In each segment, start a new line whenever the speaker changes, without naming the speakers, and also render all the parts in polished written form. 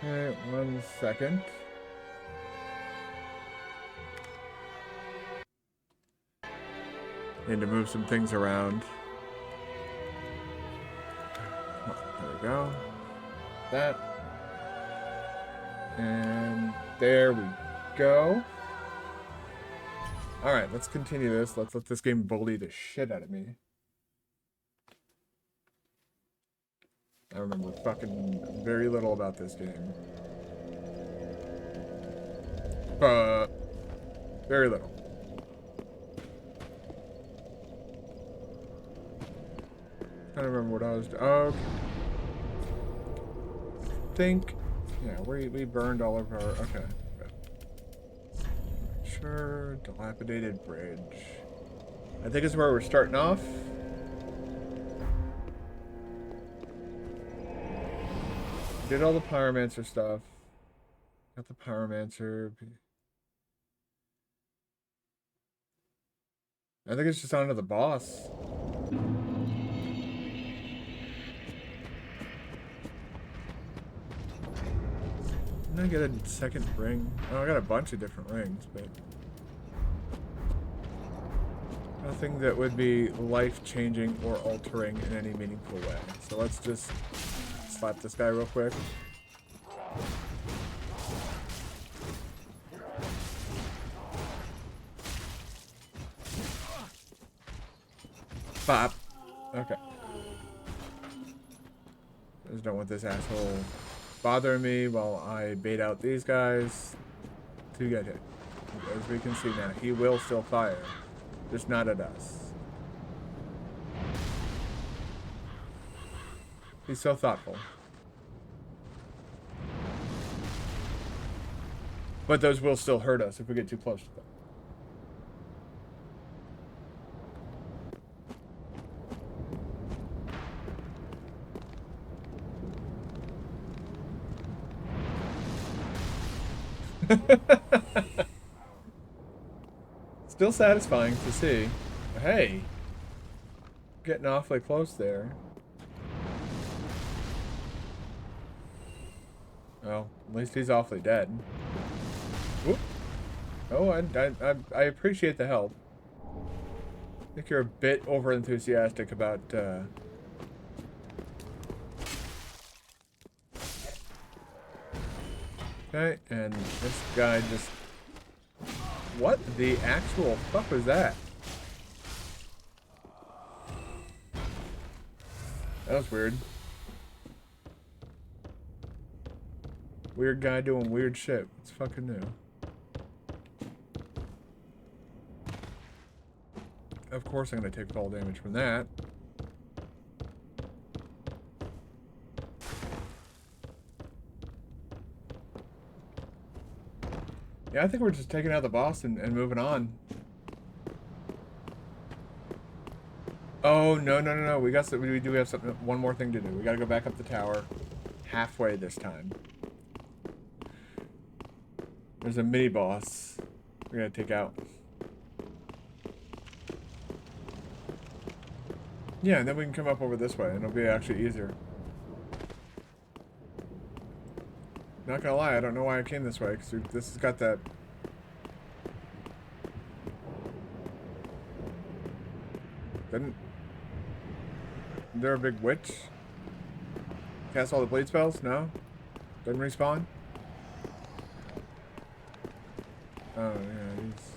Okay, 1 second. Need to move some things around. There we go. That. And there we go. Alright, let's continue this. Let's let this game bully the shit out of me. I remember fucking very little about this game. But very little. I don't remember what I was doing. Oh, think. Yeah, we burned all of our. Okay. Sure. Dilapidated bridge. I think it's where we're starting off. Did all the Pyromancer stuff. Got the Pyromancer. I think it's just on to the boss. Didn't I get a second ring? Oh, I got a bunch of different rings, but nothing that would be life-changing or altering in any meaningful way. So let's just slap this guy real quick. Bop. Okay. I just don't want this asshole bothering me while I bait out these guys to get hit. As we can see now, he will still fire, just not at us. He's so thoughtful. But those will still hurt us if we get too close to them. Still satisfying to see. Hey, getting awfully close there. Well, at least he's awfully dead. Whoop. Oh, I appreciate the help. I think you're a bit over enthusiastic about Okay, and this guy just... What the actual fuck was that? That was weird. Weird guy doing weird shit. It's fucking new. Of course I'm gonna take fall damage from that. Yeah, I think we're just taking out the boss and moving on. Oh, no. We got some, we do have something, one more thing to do. We gotta go back up the tower halfway this time. There's a mini boss we're gonna take out. Yeah, and then we can come up over this way and it'll be actually easier. Not gonna lie, I don't know why I came this way, because this has got that... Didn't... Is there a big witch? Cast all the blade spells? No? Doesn't respawn? Oh, yeah, he's...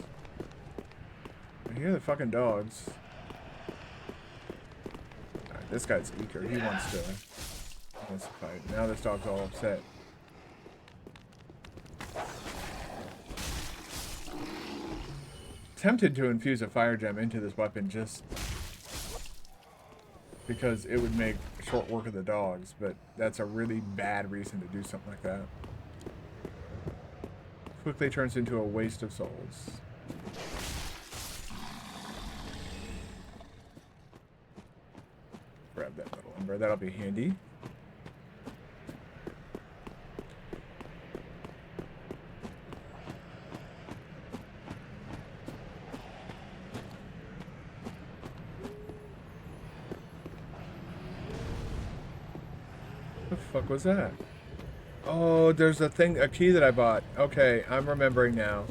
I hear the fucking dogs. Alright, this guy's eager. He wants to fight. Now this dog's all upset. Tempted to infuse a fire gem into this weapon just because it would make short work of the dogs, but that's a really bad reason to do something like that. Quickly turns into a waste of souls. Grab that little ember, that'll be handy. What the fuck was that? Oh, there's a key that I bought. Okay, I'm remembering now.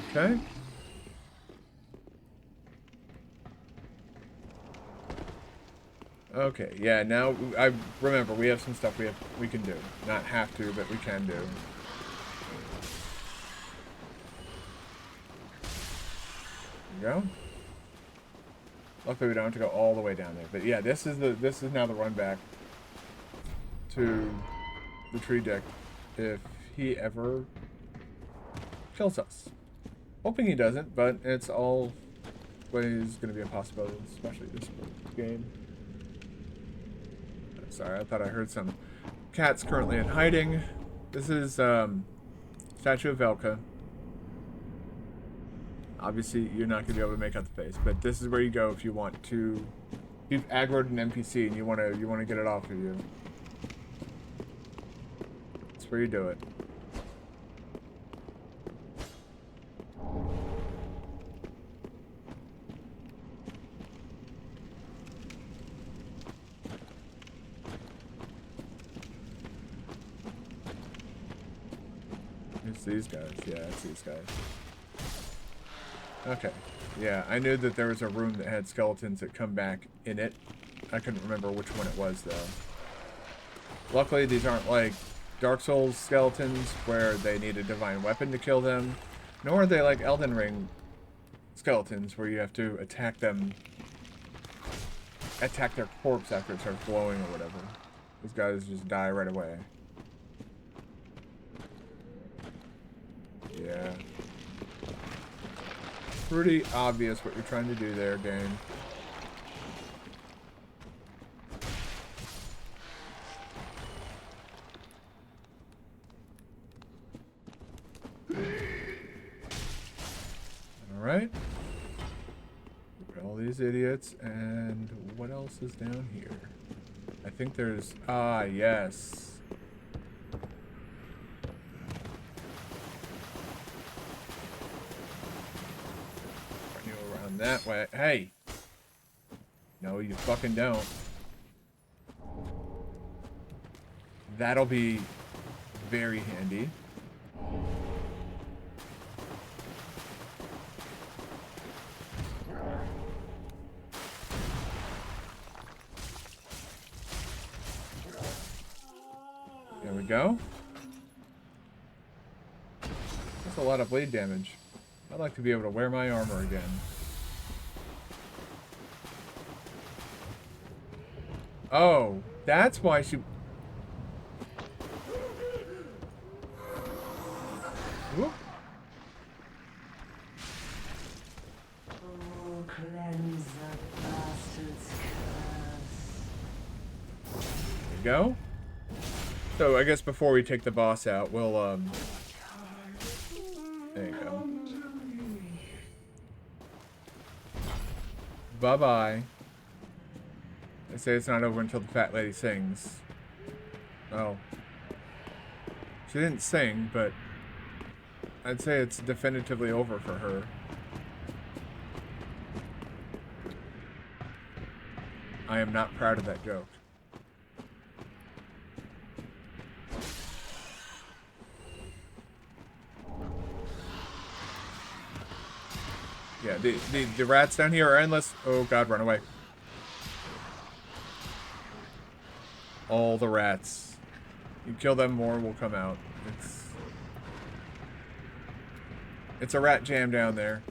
Okay. Okay, yeah, now I remember we have some stuff we can do. Not have to, but we can do. There you go. Luckily we don't have to go all the way down there. But yeah, this is now the run back to the tree deck if he ever kills us. Hoping he doesn't, but it's always going to be a possibility, especially this game. Sorry, I thought I heard some cats currently in hiding. This is Statue of Velka. Obviously, you're not going to be able to make out the face, but this is where you go if you want to. If you've aggroed an NPC and you want to get it off of you. That's where you do it. It's these guys. Yeah, it's these guys. Okay. Yeah, I knew that there was a room that had skeletons that come back in it. I couldn't remember which one it was, though. Luckily, these aren't like Dark Souls skeletons where they need a divine weapon to kill them. Nor are they like Elden Ring skeletons where you have to attack their corpse after it starts glowing or whatever. These guys just die right away. Yeah. Pretty obvious what you're trying to do there, game. Alright. All these idiots, and what else is down here? I think there's... Ah, yes. That way. Hey! No, you fucking don't. That'll be very handy. There we go. That's a lot of blade damage. I'd like to be able to wear my armor again. Oh, that's why she... Whoop.
Oh, cleanse the bastard's curse.
There we go. So I guess before we take the boss out, we'll there you go. Bye-bye. They say it's not over until the fat lady sings. Oh. She didn't sing, but I'd say it's definitively over for her. I am not proud of that joke. Yeah, the rats down here are endless. Oh god, run away. All the rats. You kill them, more will come out. It's a rat jam down there.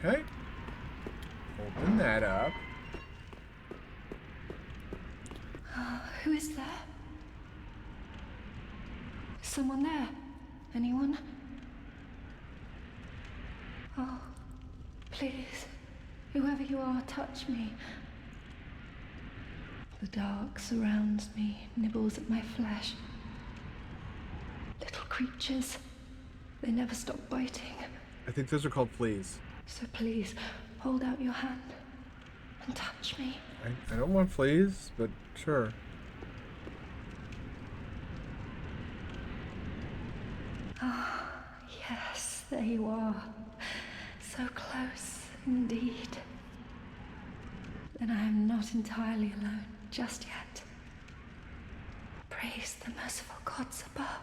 Okay. Open that up.
Who is there? Is someone there? Anyone? Oh, please, whoever you are, touch me. The dark surrounds me, nibbles at my flesh. Little creatures, they never stop biting.
I think those are called fleas.
So please, hold out your hand and touch me.
I don't want fleas, but sure.
Ah, yes, there you are. So close, indeed. Then I am not entirely alone just yet. Praise the merciful gods above.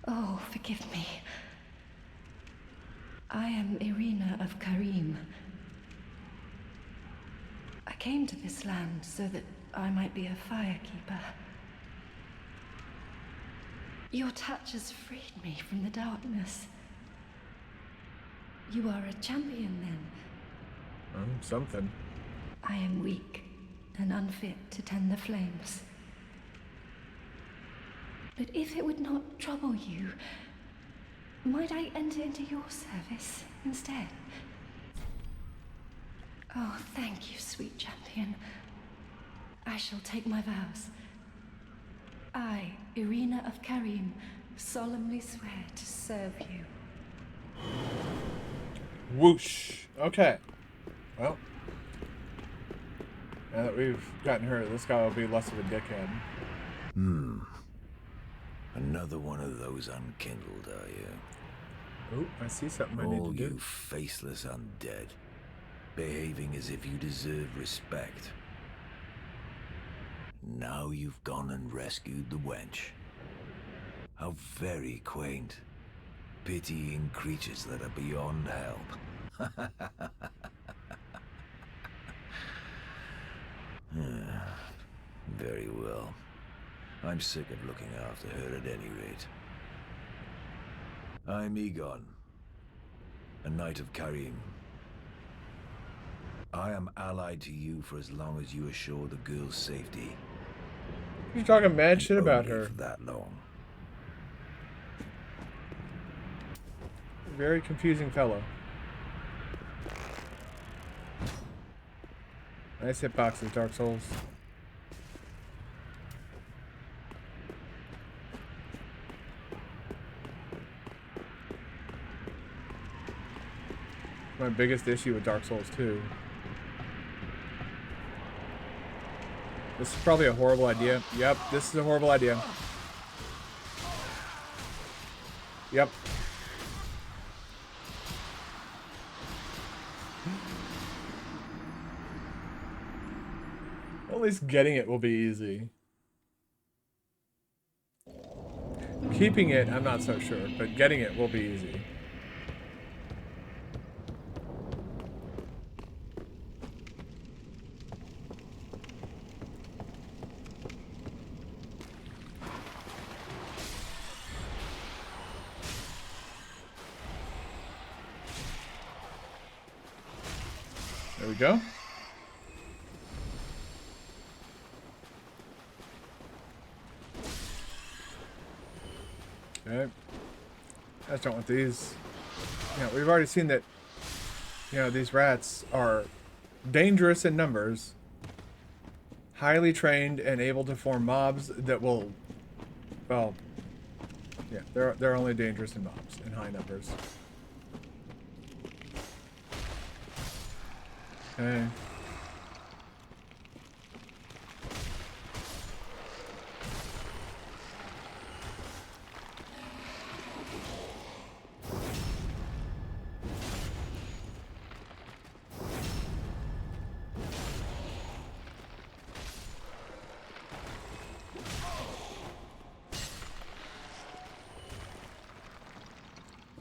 Oh, forgive me. I am Irina of Karim. I came to this land so that I might be a firekeeper. Your touch has freed me from the darkness. You are a champion, then?
Something.
I am weak and unfit to tend the flames. But if it would not trouble you, might I enter into your service instead? Oh, thank you, sweet champion. I shall take my vows. I, Irina of Karim, solemnly swear to serve you.
Whoosh. Okay. Well, now that we've gotten her, this guy will be less of a dickhead.
Another one of those unkindled, are you?
Oh, I see something I need
Oh,
to do.
you faceless undead. Behaving as if you deserve respect. Now you've gone and rescued the wench. How very quaint. Pitying creatures that are beyond help. Very well. I'm sick of looking after her at any rate. I'm Egon, a knight of Karim. I am allied to you for as long as you assure the girl's safety.
You're talking mad shit about
Only
her.
for that long.
Very confusing fellow. Nice hitboxes, Dark Souls. My biggest issue with Dark Souls 2. This is probably a horrible idea. Yep, this is a horrible idea. Yep. At least getting it will be easy. Keeping it, I'm not so sure, but getting it will be easy. There we go. Okay. I just don't want these. You know, we've already seen that, you know, these rats are dangerous in numbers, highly trained and able to form mobs that will, well, yeah, they're only dangerous in mobs in high numbers. Okay.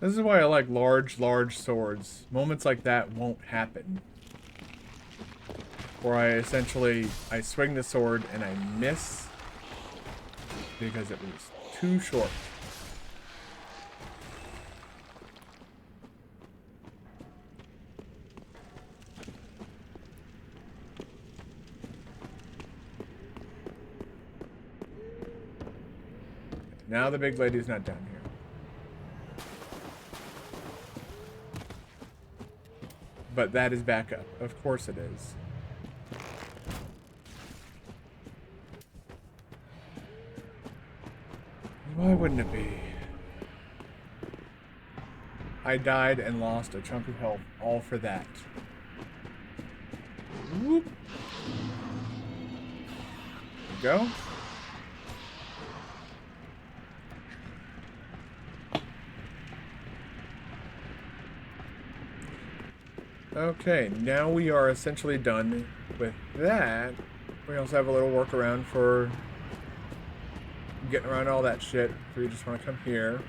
This is why I like large swords. Moments like that won't happen. Where I swing the sword and I miss because it was too short. Now the big lady's not down here. But that is backup. Of course it is. Why wouldn't it be? I died and lost a chunk of health all for that. Whoop. There we go. Okay, now we are essentially done with that. We also have a little workaround for getting around all that shit. So you just want to come here.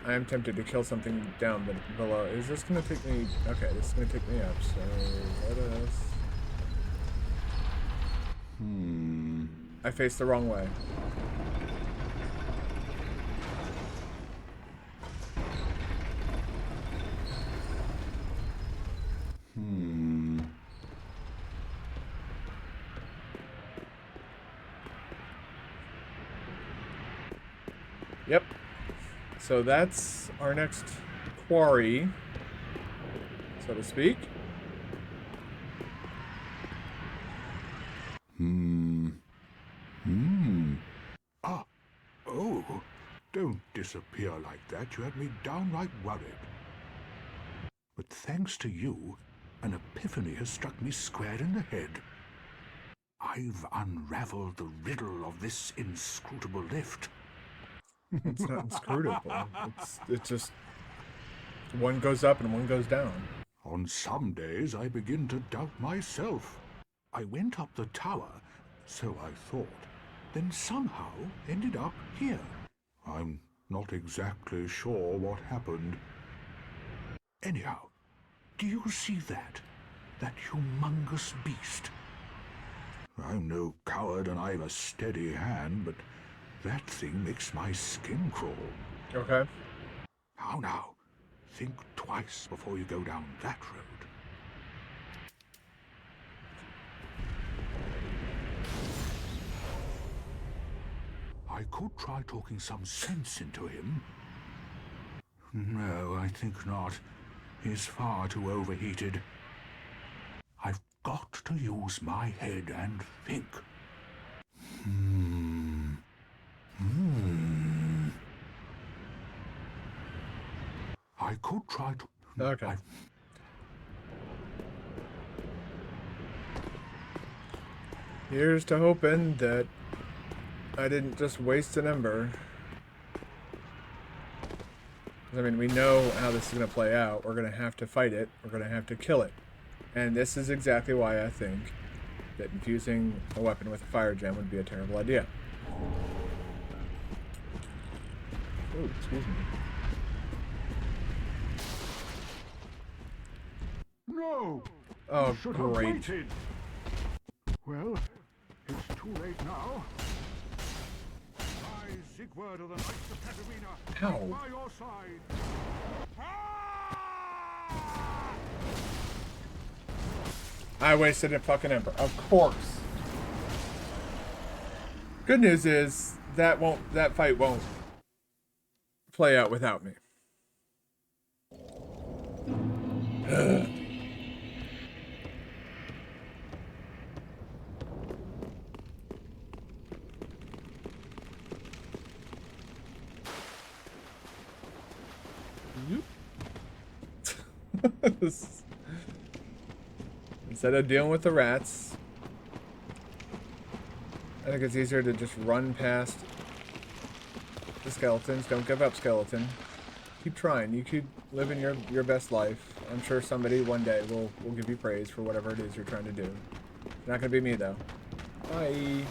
I am tempted to kill something down below. Is this going to take me... Okay, this is going to take me up, so let us... I faced the wrong way. Yep. So that's our next quarry, so to speak.
Ah, oh, don't disappear like that. You had me downright worried. But thanks to you, an epiphany has struck me square in the head. I've unraveled the riddle of this inscrutable lift.
It's not inscrutable. It's just one goes up and one goes down.
On some days I begin to doubt myself. I went up the tower, so I thought, then somehow ended up here. I'm not exactly sure what happened. Anyhow, do you see that? That humongous beast? I'm no coward and I've a steady hand, but that thing makes my skin crawl.
Okay.
How now? Think twice before you go down that road. I could try talking some sense into him. No, I think not. He's far too overheated. I've got to use my head and think. I could try to...
Okay. Here's to hoping that I didn't just waste an ember. I mean, we know how this is going to play out. We're going to have to fight it. We're going to have to kill it. And this is exactly why I think that infusing a weapon with a fire gem would be a terrible idea. Oh, excuse me.
No!
Oh,
You should have
great.
waited. Well, it's too late now. I, Sigurd of the Knights of Katarina,
Ow.
by your side.
I wasted a fucking ember. Of course. Good news is that fight won't play out without me. Instead of dealing with the rats, I think it's easier to just run past the skeletons. Don't give up, skeleton. Keep trying. You keep living your best life. I'm sure somebody one day will give you praise for whatever it is you're trying to do. It's not gonna be me though. Bye.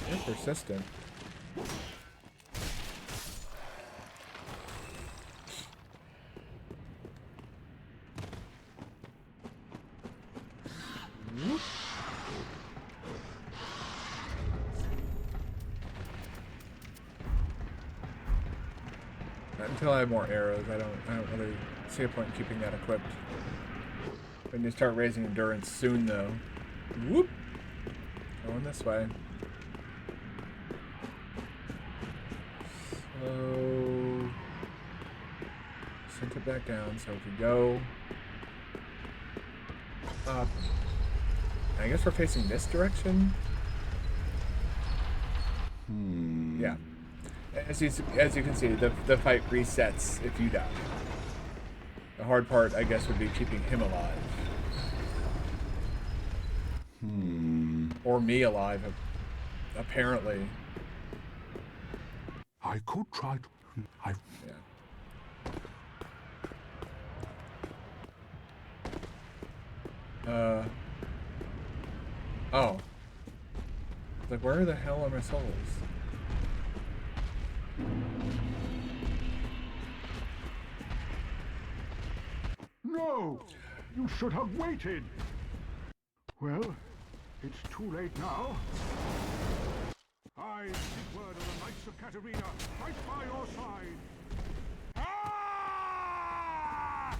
You're persistent. Not until I have more arrows. I don't really see a point in keeping that equipped. When you start raising endurance soon though. Whoop! Going this way. So sent it back down. So if we go up, I guess we're facing this direction. Yeah. As you can see, the fight resets if you die. The hard part, I guess, would be keeping him alive. Or me alive, apparently.
I could try to... I...
Yeah. Oh. Like, where the hell are my souls?
No! You should have waited! Well, it's too late now. I seek word of the Knights of Katarina. Fight by your side. Ah!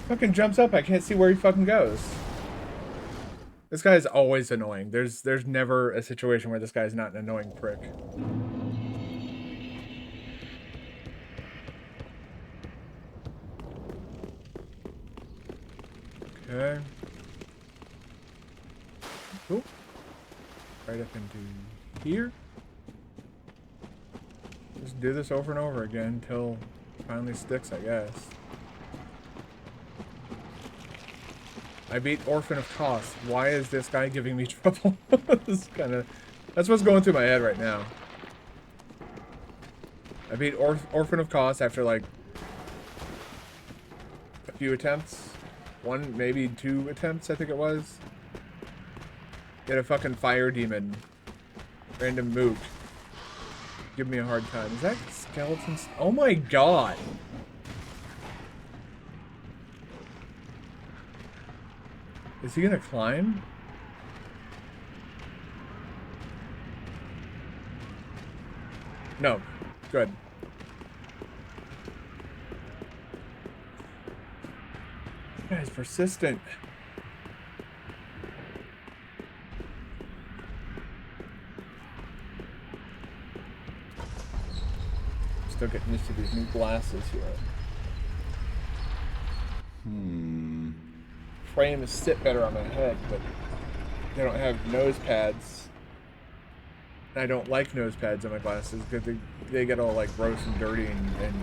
Fucking jumps up. I can't see where he fucking goes. This guy is always annoying. There's never a situation where this guy's not an annoying prick. Okay. Cool. Right up into here. Just do this over and over again until it finally sticks, I guess. I beat Orphan of Kos. Why is this guy giving me trouble? This that's what's going through my head right now. I beat Orphan of Kos after like a few attempts. One, maybe 2 attempts, I think it was. Get a fucking fire demon. Random mook. Give me a hard time. Is that skeletons? Oh my god! Is he gonna climb? No. Good. That guy's persistent. Still getting used to these new glasses here. Frames sit better on my head, but they don't have nose pads. I don't like nose pads on my glasses because they get all like gross and dirty and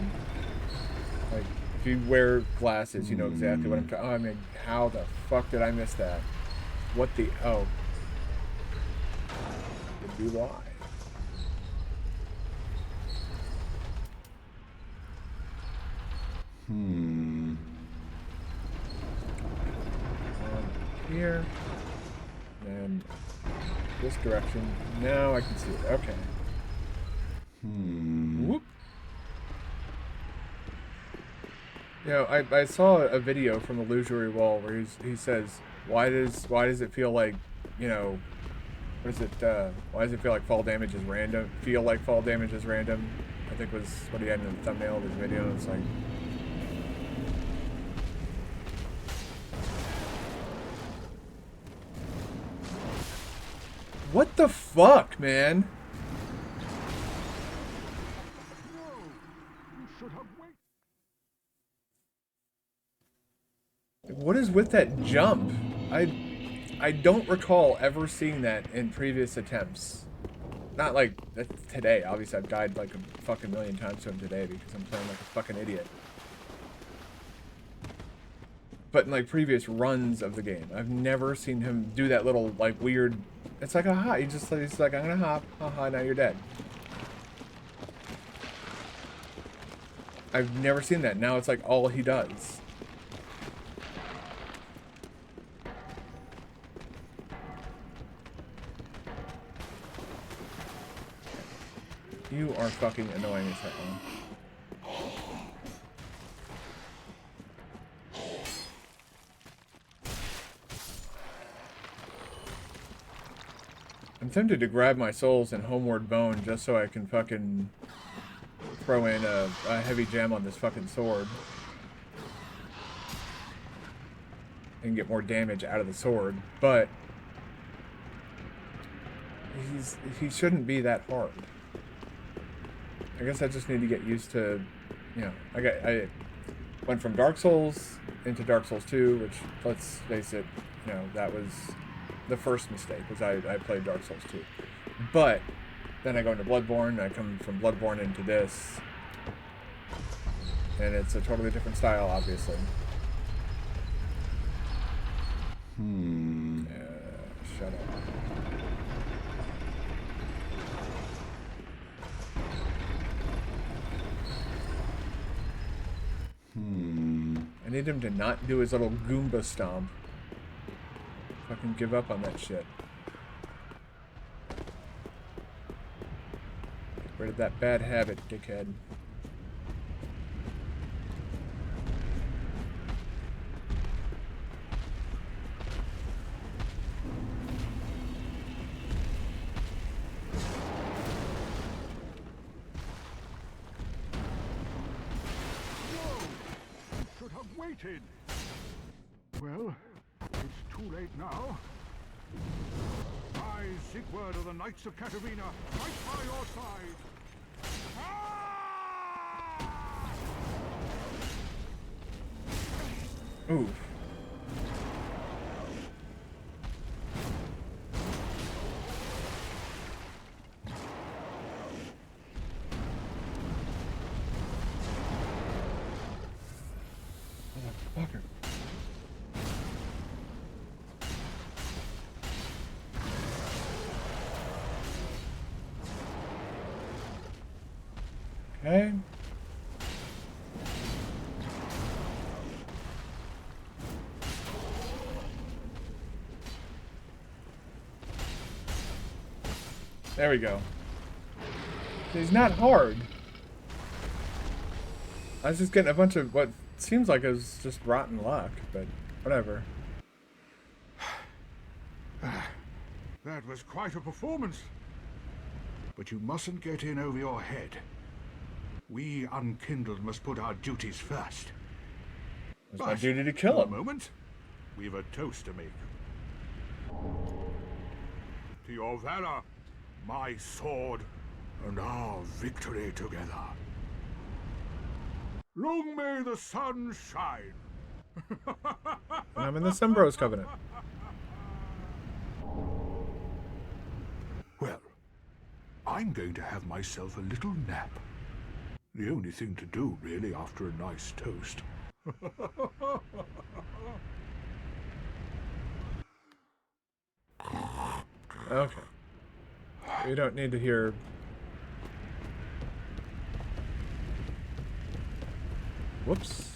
like if you wear glasses, you know exactly what I'm talking. Oh, I mean, how the fuck did I miss that? What the oh? Did you lie? Here and this direction. Now I can see it. Okay. Whoop. You know, I saw a video from Illusory Wall where he says, why does it feel like, you know, what is it? Why does it feel like fall damage is random? Feel like fall damage is random? I think was what he had in the thumbnail of his video. It's like. What the fuck, man? What is with that jump? I don't recall ever seeing that in previous attempts. Not like today. Obviously, I've died like a fucking million times to him today because I'm playing like a fucking idiot. But in like previous runs of the game, I've never seen him do that little like weird. It's like a hop. He's like, I'm gonna hop. Haha, now you're dead. I've never seen that. Now it's like all he does. You are fucking annoying as hell. I'm tempted to grab my souls in Homeward Bone just so I can fucking throw in a heavy gem on this fucking sword. And get more damage out of the sword, but he shouldn't be that hard. I guess I just need to get used to, you know, I went from Dark Souls into Dark Souls 2, which, let's face it, you know, that was the first mistake, was I played Dark Souls 2. But then I go into Bloodborne, I come from Bloodborne into this. And it's a totally different style, obviously. Shut up. I need him to not do his little Goomba stomp. Fucking give up on that shit. Get rid of that bad habit, dickhead.
Should have waited. Well, it's too late now. I, Sigurd of the Knights of Katarina, fight by your side.
Ooh. Motherfucker. Okay. There we go. He's not hard. I was just getting a bunch of what seems like it was just rotten luck, but whatever.
That was quite a performance. But you mustn't get in over your head. We Unkindled must put our duties first.
It's my duty to kill
For
him.
a moment, we've a toast to make. To your valor, my sword, and our victory together. Long may the sun shine.
And I'm in the Sunbros Covenant.
Well, I'm going to have myself a little nap. The only thing to do, really, after a nice toast.
Okay. We don't need to hear... Whoops.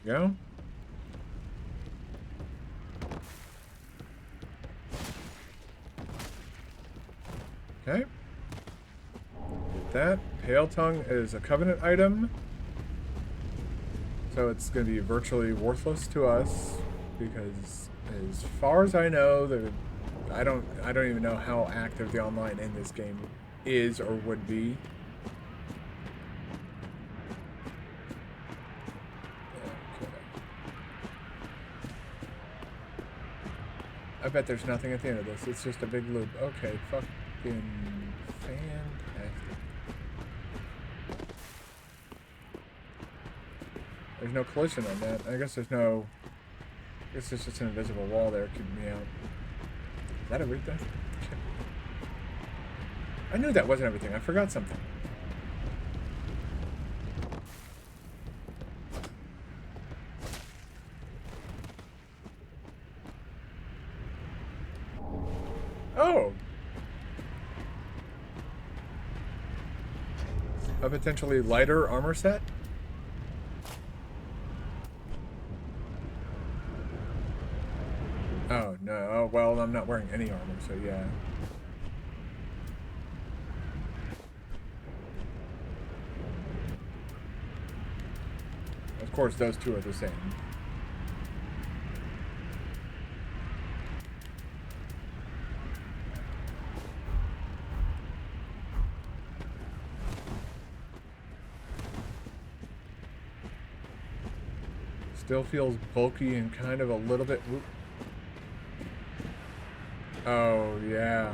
Go. Okay. Get that. Pale Tongue is a Covenant item. So it's going to be virtually worthless to us because, as far as I know, I don't even know how active the online in this game is or would be. Okay. I bet there's nothing at the end of this. It's just a big loop. Okay, fucking fantastic. There's no collision on that. I guess there's no... I guess there's just an invisible wall there keeping me out. Is that everything? I knew that wasn't everything. I forgot something. Oh! A potentially lighter armor set? Oh, no. Oh, well, I'm not wearing any armor, so yeah. Of course, those two are the same. Still feels bulky and kind of a little bit... Whoop. Oh, yeah.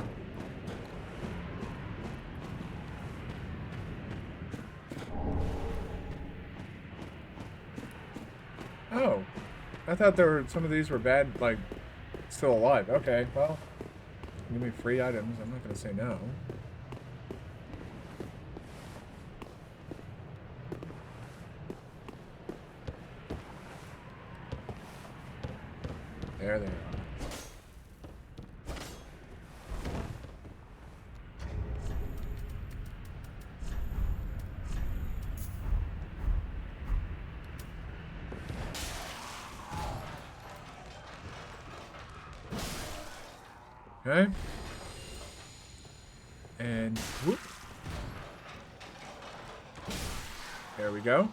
Oh. I thought some of these were bad, like, still alive. Okay, well. Give me free items. I'm not going to say no. There they are. Okay. And whoop. There we go.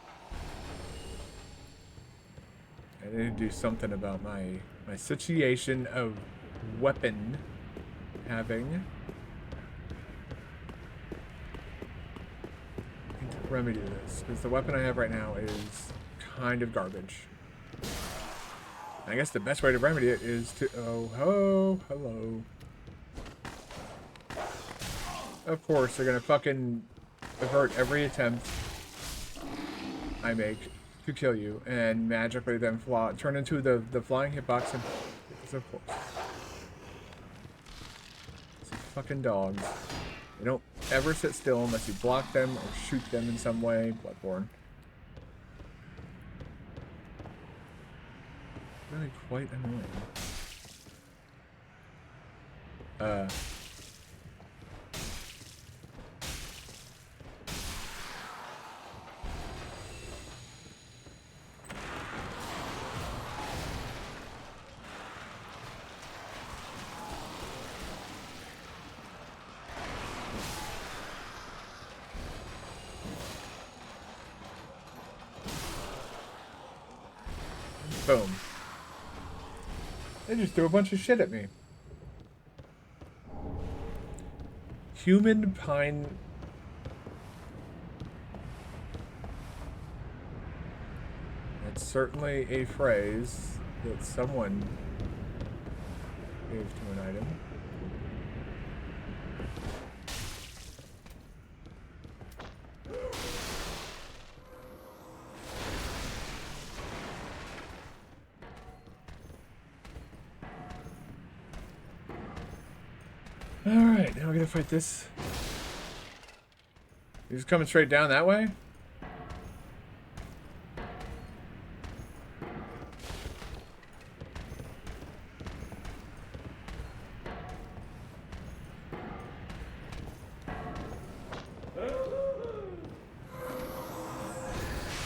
I need to do something about my situation of weapon having. I need to remedy this because the weapon I have right now is kind of garbage. I guess the best way to remedy it is to hello. Of course, they're gonna fucking avert every attempt I make to kill you, and magically then turn into the flying hitbox, and of course. These fucking dogs. They don't ever sit still unless you block them or shoot them in some way. Bloodborne. Really quite annoying. Boom. They just threw a bunch of shit at me. Human pine. That's certainly a phrase that someone gave to an item. Alright, now we're gonna fight this. He's coming straight down that way?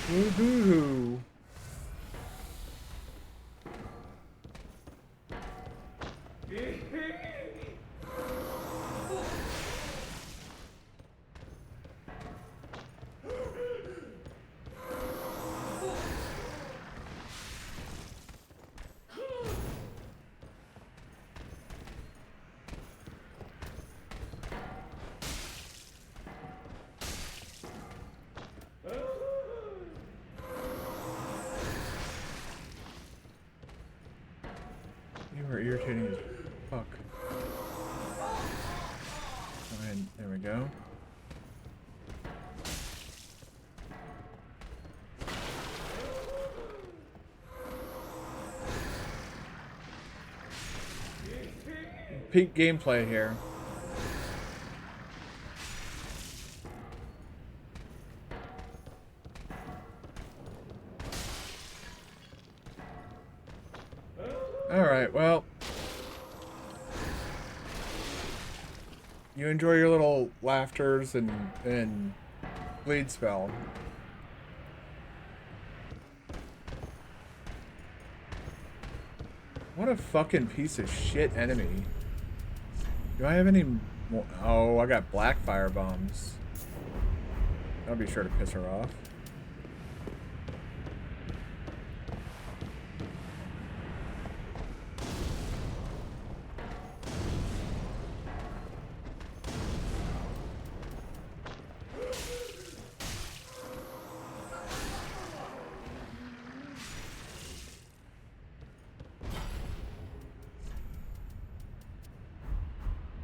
Woohoo! You are irritating as fuck. Go ahead, there we go. Peak gameplay here. Alright, well. You enjoy your little laughters and bleed spell. What a fucking piece of shit enemy. Do I have any more? Oh, I got black fire bombs. I'll be sure to piss her off.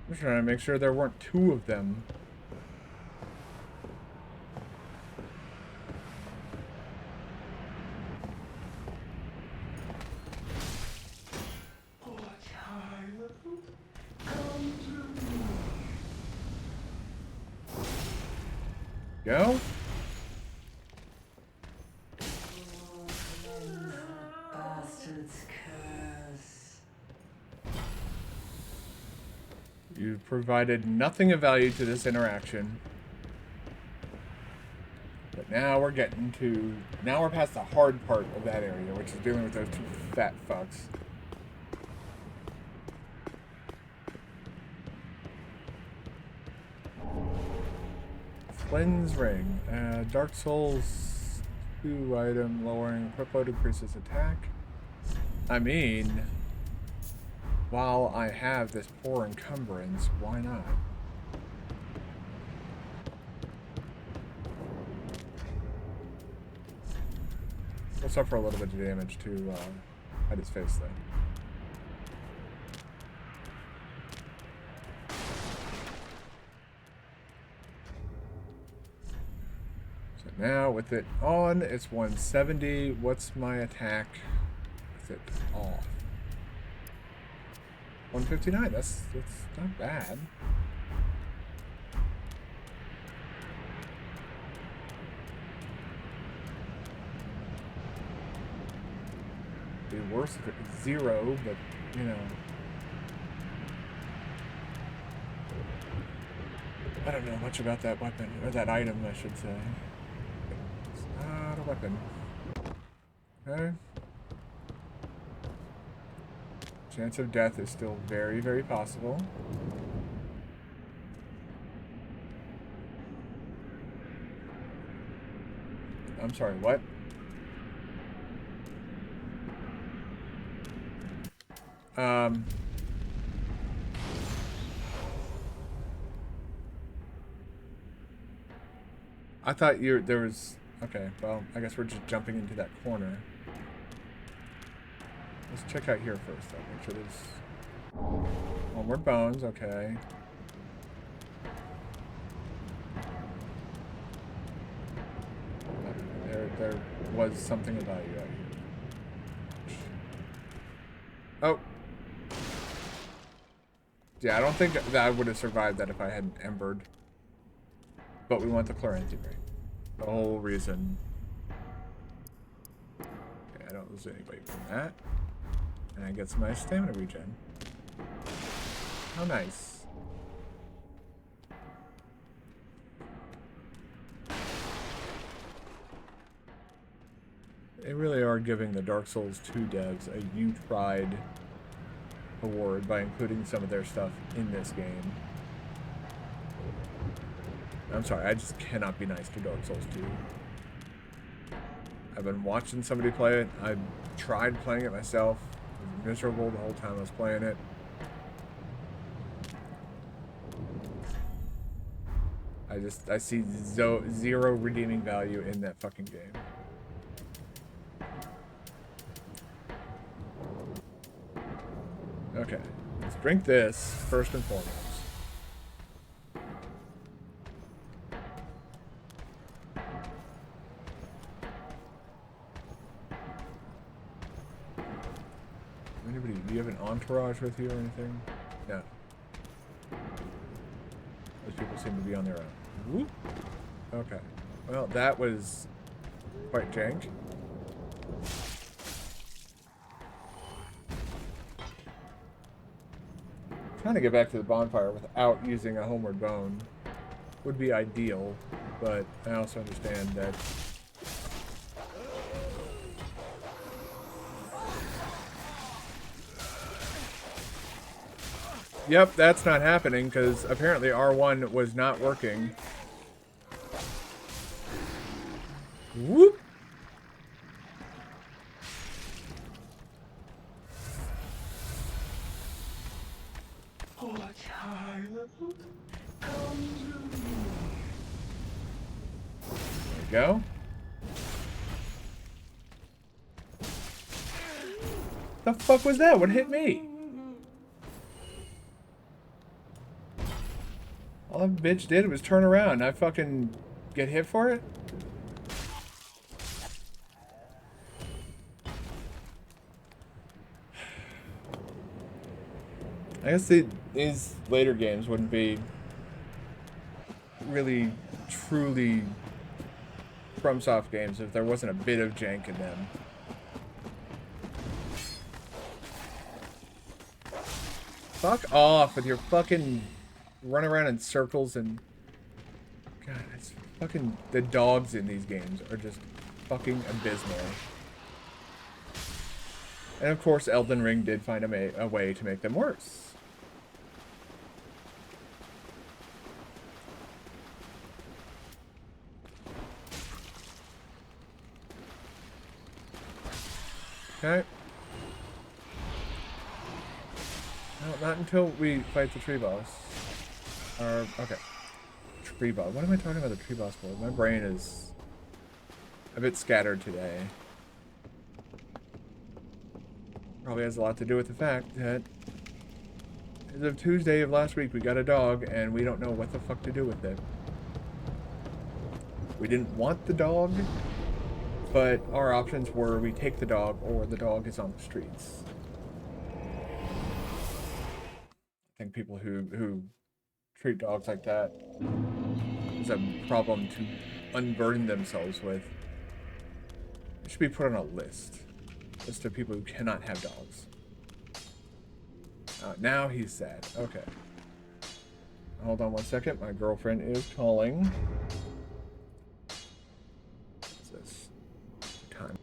I'm trying to make sure there weren't two of them.
Poor child, come
Go.
Bastard's curse.
You've provided nothing of value to this interaction. But now we're getting to... Now we're past the hard part of that area, which is dealing with those two fat fucks. Flynn's Ring. Dark Souls 2 item, lowering equip load increases attack. I mean, while I have this poor encumbrance, why not? We'll suffer a little bit of damage to hide his face, though. So now with it on, it's 170. What's my attack with it off? 159. That's not bad. Be worse if it was 0, but you know. I don't know much about that weapon, or that item, I should say. It's not a weapon. Okay. Chance of death is still very, very possible. I'm sorry, what? I thought there was... Okay, well, I guess we're just jumping into that corner. Let's check out here first, though. Make sure there's... Onward bones, okay. There was something about you out here. Oh! Yeah, I don't think that I would have survived that if I hadn't embered. But we want the Chlorantine Ring. The whole reason. Okay, I don't lose anybody from that. And I get some nice stamina regen. How nice. They really are giving the Dark Souls 2 devs a You Tried award by including some of their stuff in this game. I'm sorry, I just cannot be nice to Dark Souls 2. I've been watching somebody play it. I tried playing it myself. It was miserable the whole time I was playing it. I see zero redeeming value in that fucking game. Okay, let's drink this first and foremost. Anybody, do you have an entourage with you or anything? No. Those people seem to be on their own. Whoop. Okay. Well, that was quite jank. Trying to get back to the bonfire without using a homeward bone would be ideal, but I also understand that yep, that's not happening because apparently R1 was not working. Whoop! There we go. The fuck was that? What hit me? All that bitch did was turn around. I fucking get hit for it? I guess these later games wouldn't be really truly FromSoft games if there wasn't a bit of jank in them. Fuck off with your fucking run around in circles and... God, it's fucking... The dogs in these games are just fucking abysmal. And of course, Elden Ring did find a way to make them worse. Okay. No, not until we fight the tree boss. Okay. Tree boss. What am I talking about the tree boss for? My brain is a bit scattered today. Probably has a lot to do with the fact that as of Tuesday of last week, we got a dog, and we don't know what the fuck to do with it. We didn't want the dog, but our options were we take the dog or the dog is on the streets. I think people who treat dogs like that is a problem to unburden themselves with. It should be put on a list of people who cannot have dogs. Now he's sad. Okay. Hold on 1 second. My girlfriend is calling. What's this? Time.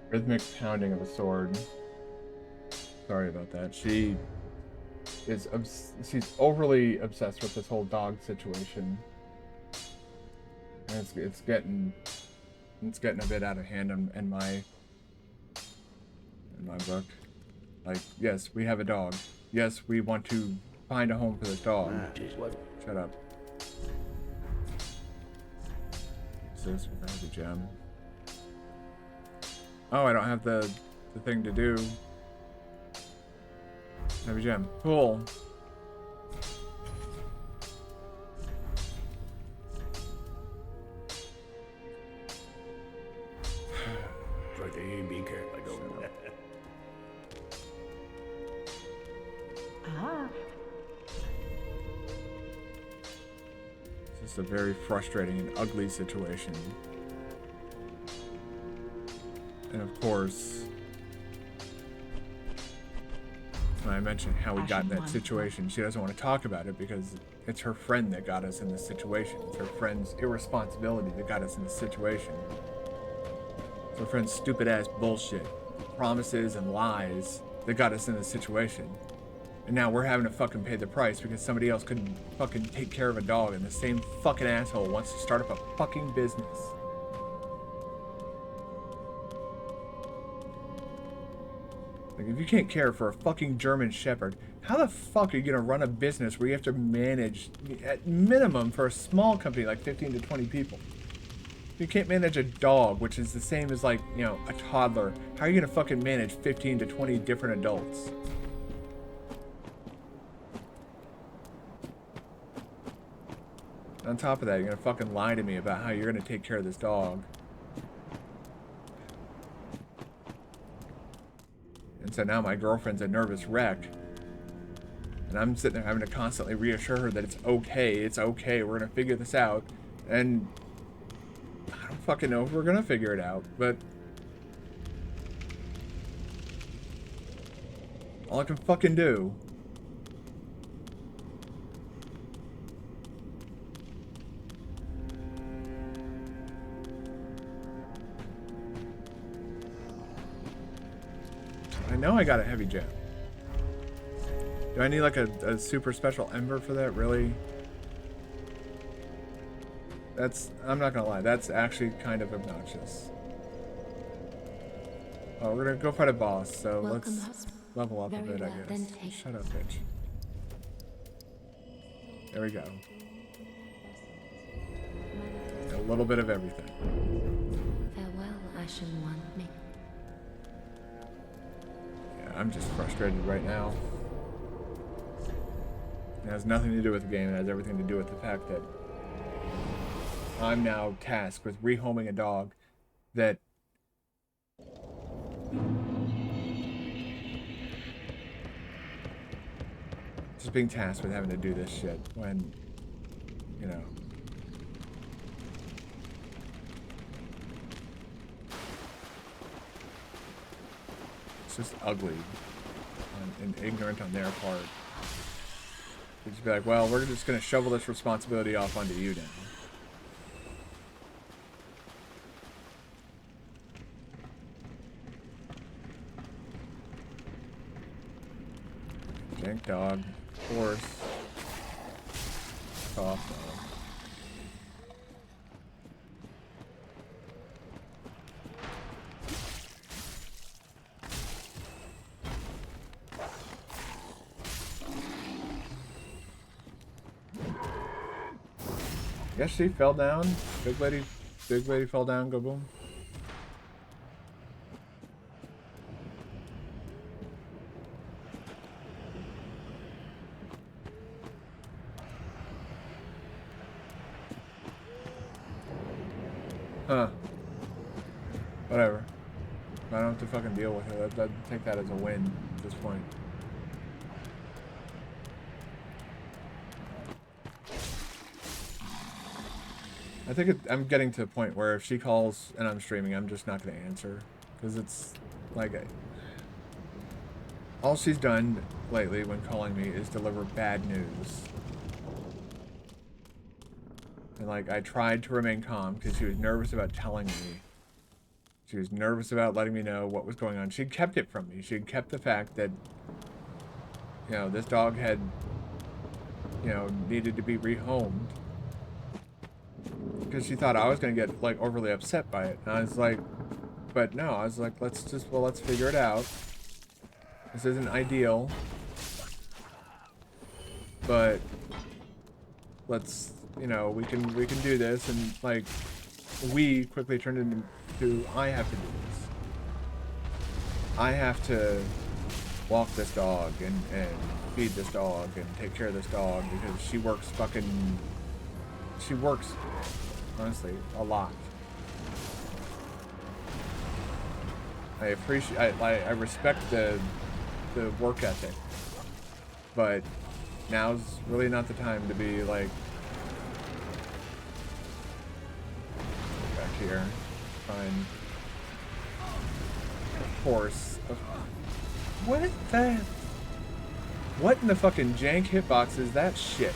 Rhythmic pounding of a sword. Sorry about that. She's overly obsessed with this whole dog situation. And it's getting a bit out of hand in my book. Like, yes, we have a dog. Yes, we want to find a home for this dog. Shut up. What's this? I have a gem. Oh, I don't have the thing to do. I have a gem. Cool.
Ah.
It's just a very frustrating and ugly situation. And of course, when I mentioned how we got in that situation, she doesn't want to talk about it because it's her friend that got us in this situation. It's her friend's irresponsibility that got us in this situation. It's her friend's stupid ass bullshit, promises and lies that got us in this situation. And now we're having to fucking pay the price because somebody else couldn't fucking take care of a dog, and the same fucking asshole wants to start up a fucking business. Like, if you can't care for a fucking German Shepherd, how the fuck are you gonna run a business where you have to manage, at minimum, for a small company, like 15 to 20 people? You can't manage a dog, which is the same as, like, you know, a toddler. How are you gonna fucking manage 15 to 20 different adults? On top of that, you're gonna fucking lie to me about how you're gonna take care of this dog. And so now my girlfriend's a nervous wreck. And I'm sitting there having to constantly reassure her that it's okay, we're gonna figure this out. And I don't fucking know if we're gonna figure it out, but all I can fucking do I know I got a heavy gem. Do I need like a super special ember for that? Really? I'm not gonna lie, that's actually kind of obnoxious. Oh, we're gonna go fight a boss, so let's level up a bit, I guess. Shut up, bitch. There we go. A little bit of everything.
Farewell, Ashen One.
I'm just frustrated right now. It has nothing to do with the game. It has everything to do with the fact that I'm now tasked with rehoming a dog that just being tasked with having to do this shit when, you know, just ugly and ignorant on their part. They'd just be like, well, we're just going to shovel this responsibility off onto you now. Jank dog, horse, cough dog. Yes, she fell down. Big lady fell down, go boom. Huh. Whatever. I don't have to fucking deal with it. I'd take that as a win at this point. I think I'm getting to a point where if she calls and I'm streaming, I'm just not going to answer. Because it's like, all she's done lately when calling me is deliver bad news. And like, I tried to remain calm because she was nervous about telling me She was nervous about letting me know what was going on. She'd kept it from me. She'd kept the fact that, you know, this dog had, you know, needed to be rehomed. Because she thought I was going to get, like, overly upset by it. And I was like, but no, I was like, let's figure it out. This isn't ideal. But let's, you know, we can do this. And, like, we quickly turned into, I have to do this. I have to walk this dog and feed this dog and take care of this dog because she works honestly a lot. I appreciate, I respect the work ethic, but now's really not the time to be like back here. Fine. Of course. What is that? What in the fucking jank hitbox is that shit?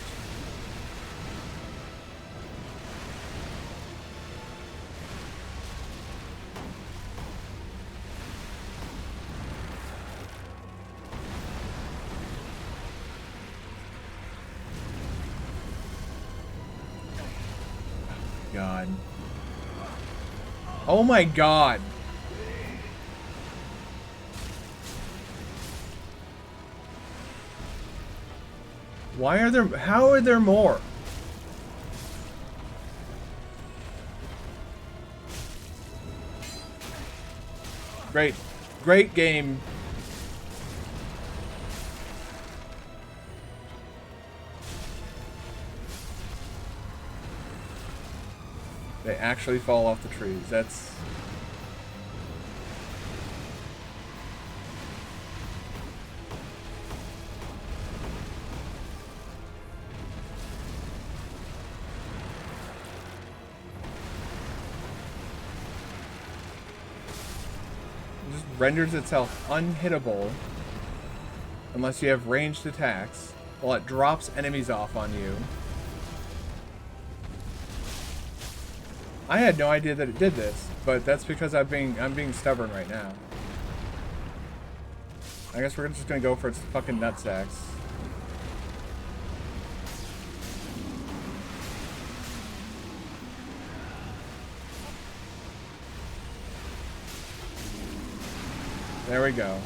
God. Oh my God. Why are there, how are there more? Great. Great game. They actually fall off the trees. That's... It just renders itself unhittable unless you have ranged attacks while it drops enemies off on you. I had no idea that it did this, but that's because I'm being stubborn right now. I guess we're just gonna go for its fucking nutsacks. There we go.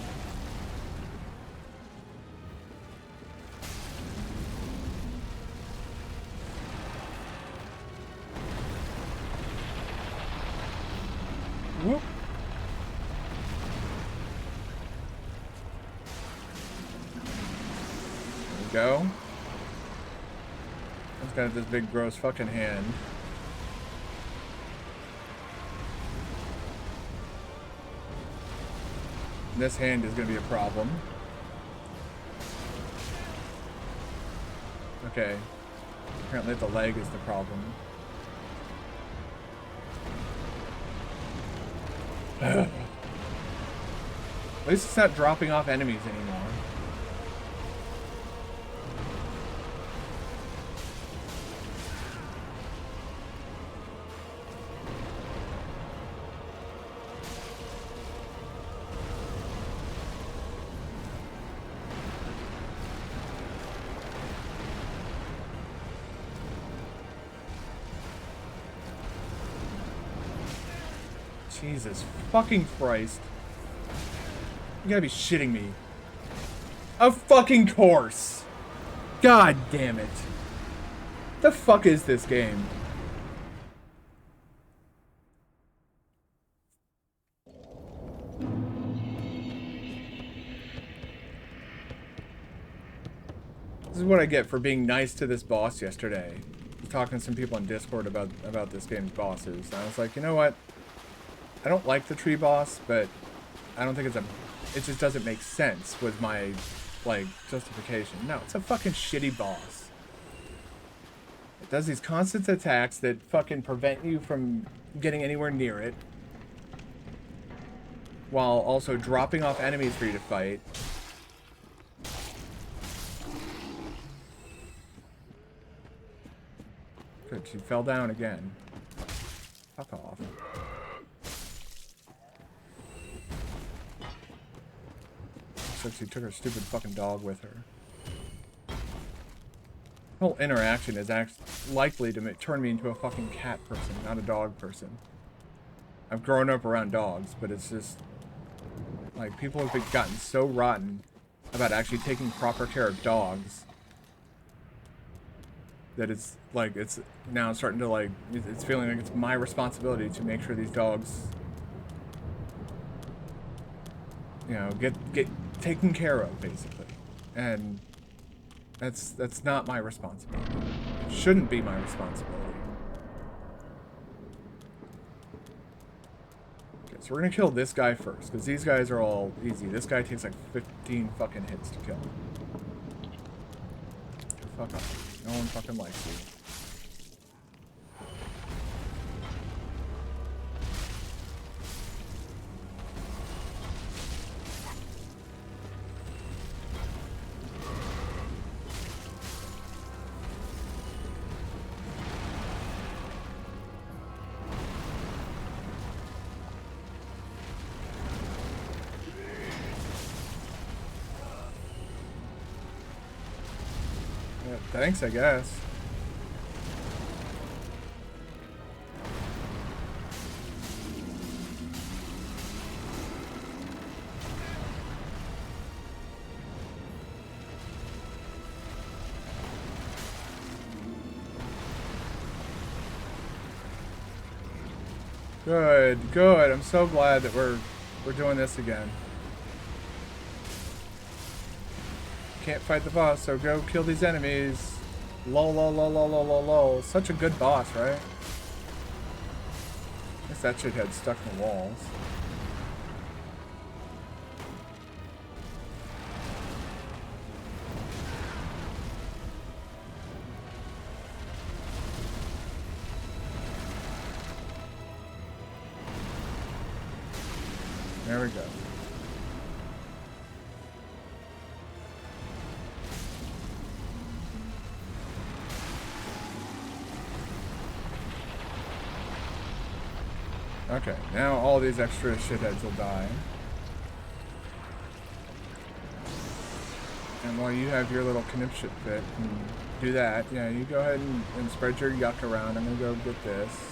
Whoop. There we go. It's got this big gross fucking hand. This hand is going to be a problem. Okay. Apparently the leg is the problem. At least it's not dropping off enemies anymore. Jesus fucking Christ. You gotta be shitting me. Of fucking course. God damn it. The fuck is this game? This is what I get for being nice to this boss yesterday. I was talking to some people on Discord about this game's bosses. And I was like, you know what? I don't like the tree boss, but I don't think it just doesn't make sense with my, like, justification. No, it's a fucking shitty boss. It does these constant attacks that fucking prevent you from getting anywhere near it, while also dropping off enemies for you to fight. Good, she fell down again. Fuck off. Looks like she took her stupid fucking dog with her. The whole interaction is likely to turn me into a fucking cat person, not a dog person. I've grown up around dogs, but it's just... Like, people have gotten so rotten about actually taking proper care of dogs that it's, like, it's now starting to, like... It's feeling like it's my responsibility to make sure these dogs... You know, get taken care of, basically. And... That's not my responsibility. It shouldn't be my responsibility. Okay, so we're gonna kill this guy first, because these guys are all easy. This guy takes like 15 fucking hits to kill. Fuck off. No one fucking likes you. Thanks, I guess. Good, good. I'm so glad that we're doing this again. Can't fight the boss, so go kill these enemies. Lol, lol, lol, lol, lol, lol, lol. Such a good boss, right? I guess that shithead stuck in the walls. There we go. Okay, now all these extra shitheads will die. And while you have your little conniption fit and do that, yeah, you go ahead and spread your yuck around. I'm gonna go get this.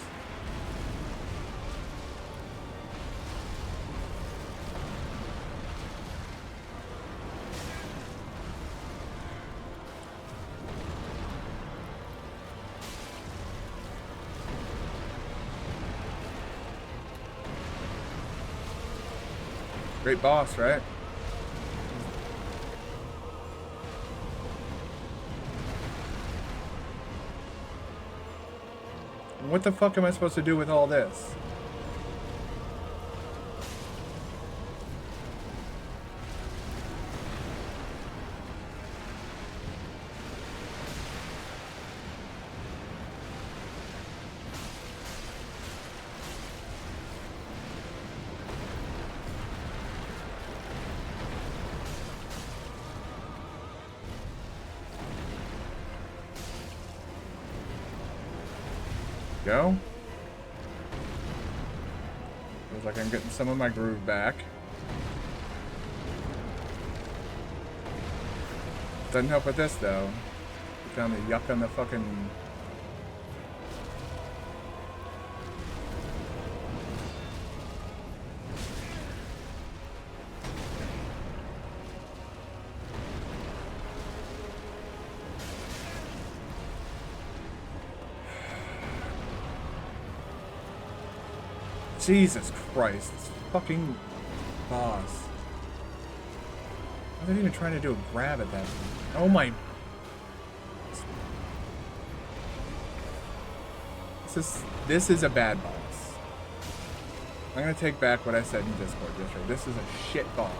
Great boss, right? What the fuck am I supposed to do with all this? Go. Feels like I'm getting some of my groove back. Doesn't help with this though. Found the yuck on the fucking... Jesus Christ, this fucking boss. I'm not even trying to do a grab at that point. Oh my... This is a bad boss. I'm gonna take back what I said in Discord yesterday. This is a shit boss.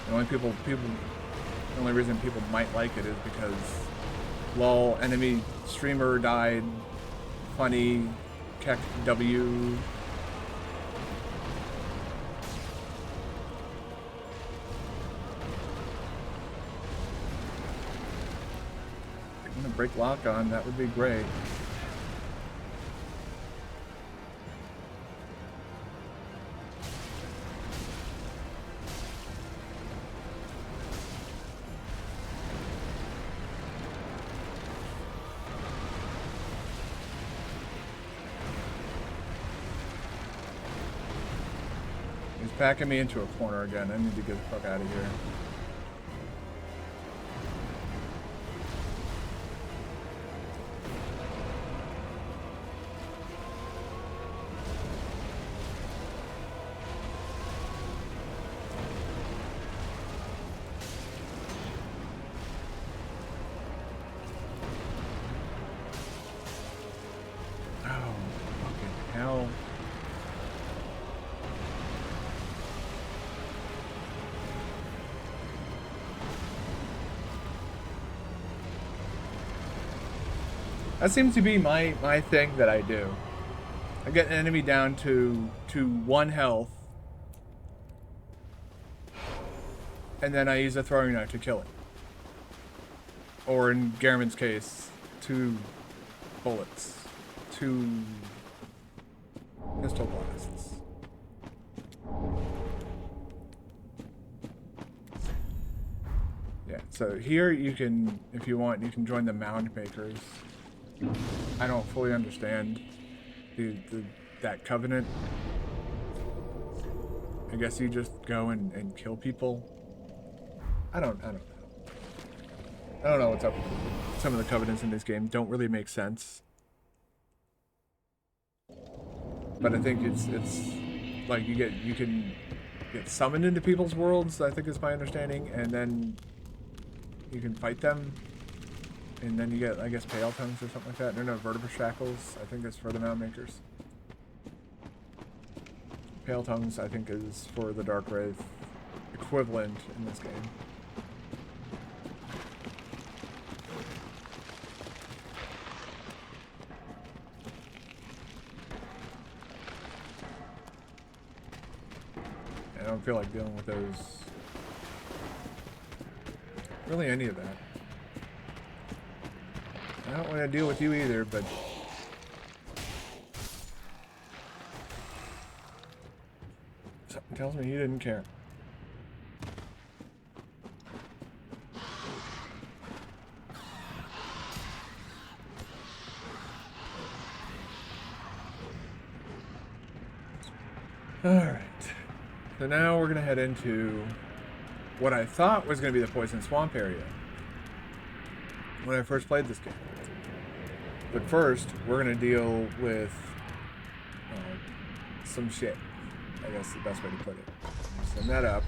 The only reason people might like it is because lol, enemy streamer died, funny, Keck W. I'm gonna break lock on, that would be great. Backing me into a corner again. I need to get the fuck out of here. Oh, fucking hell. That seems to be my thing that I do. I get an enemy down to 1 health, and then I use a throwing knife to kill it. Or in Garmin's case, 2 bullets, 2 pistol blasts. Yeah, so here you can, if you want, you can join the mound makers. I don't fully understand that covenant. I guess you just go and kill people. I don't know. I don't know what's up with some of the covenants in this game. Don't really make sense. But I think it's like you can get summoned into people's worlds, I think is my understanding, and then you can fight them. And then you get, I guess, Pale Tongues or something like that. No, Vertebra Shackles. I think it's for the Mound Makers. Pale Tongues, I think, is for the Dark Wraith equivalent in this game. I don't feel like dealing with those. Really, any of that. I don't want to deal with you either, but something tells me you didn't care. Alright. So now we're going to head into what I thought was going to be the Poison Swamp area when I first played this game. But first, we're going to deal with some shit. I guess the best way to put it. Send that up.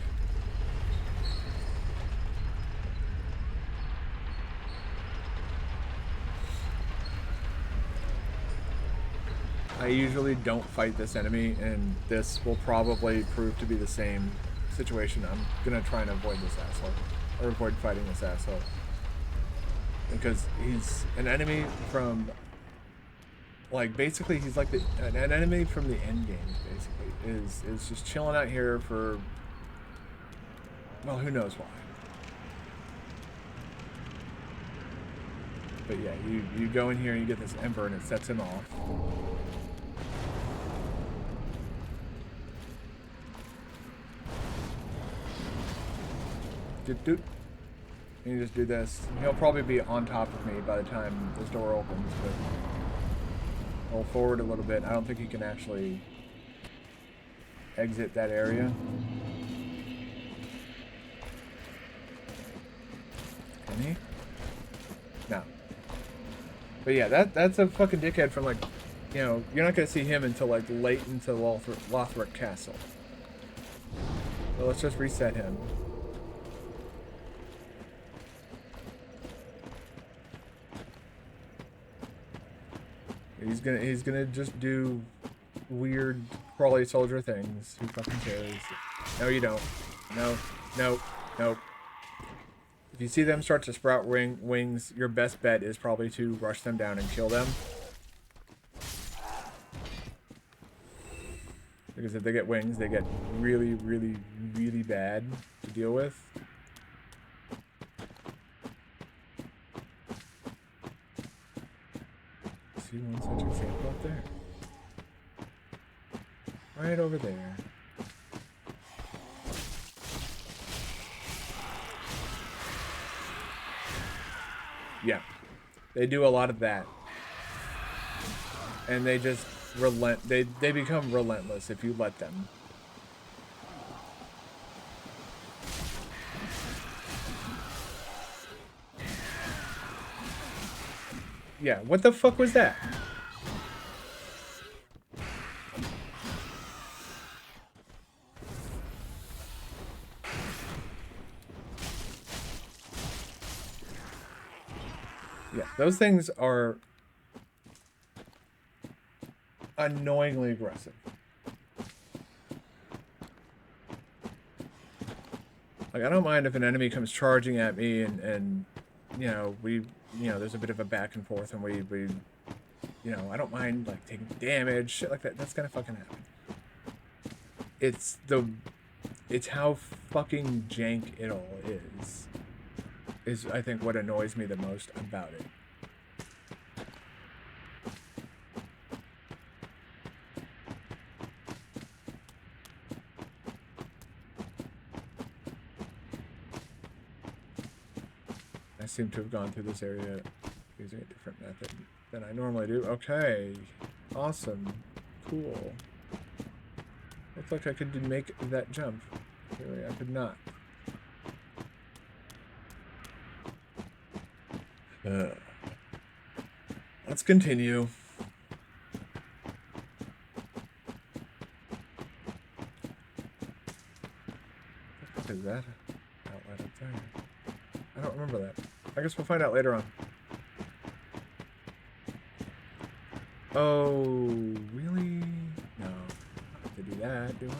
I usually don't fight this enemy, and this will probably prove to be the same situation. I'm going to try and avoid this asshole. Or avoid fighting this asshole. Because he's an enemy from, like, basically he's like an enemy from the end games, basically. Is just chilling out here for, well, who knows why. But yeah, you go in here and you get this Emperor and it sets him off. Doot. And you just do this. He'll probably be on top of me by the time this door opens, but roll forward a little bit. I don't think he can actually exit that area. Can he? No. But yeah, that's a fucking dickhead from, like, you know, you're not gonna see him until, like, late into Lothric Castle. So let's just reset him. He's gonna just do weird crawly soldier things. Who fucking cares? No, you don't. No. If you see them start to sprout wings, your best bet is probably to rush them down and kill them. Because if they get wings, they get really, really, really bad to deal with. See one such example up there. Right over there. Yeah. They do a lot of that. And they just they become relentless if you let them. Yeah, what the fuck was that? Yeah, those things are annoyingly aggressive. Like, I don't mind if an enemy comes charging at me and you know, there's a bit of a back and forth and we I don't mind, like, taking damage, shit like that. That's gonna fucking happen. It's how fucking jank it all is I think what annoys me the most about it. I seem to have gone through this area using a different method than I normally do. Okay. Awesome. Cool. Looks like I could make that jump. Clearly I could not. Let's continue. What the fuck is that outlet up there? I don't remember that. I guess we'll find out later on. Oh, really? No. I don't have to do that, do I?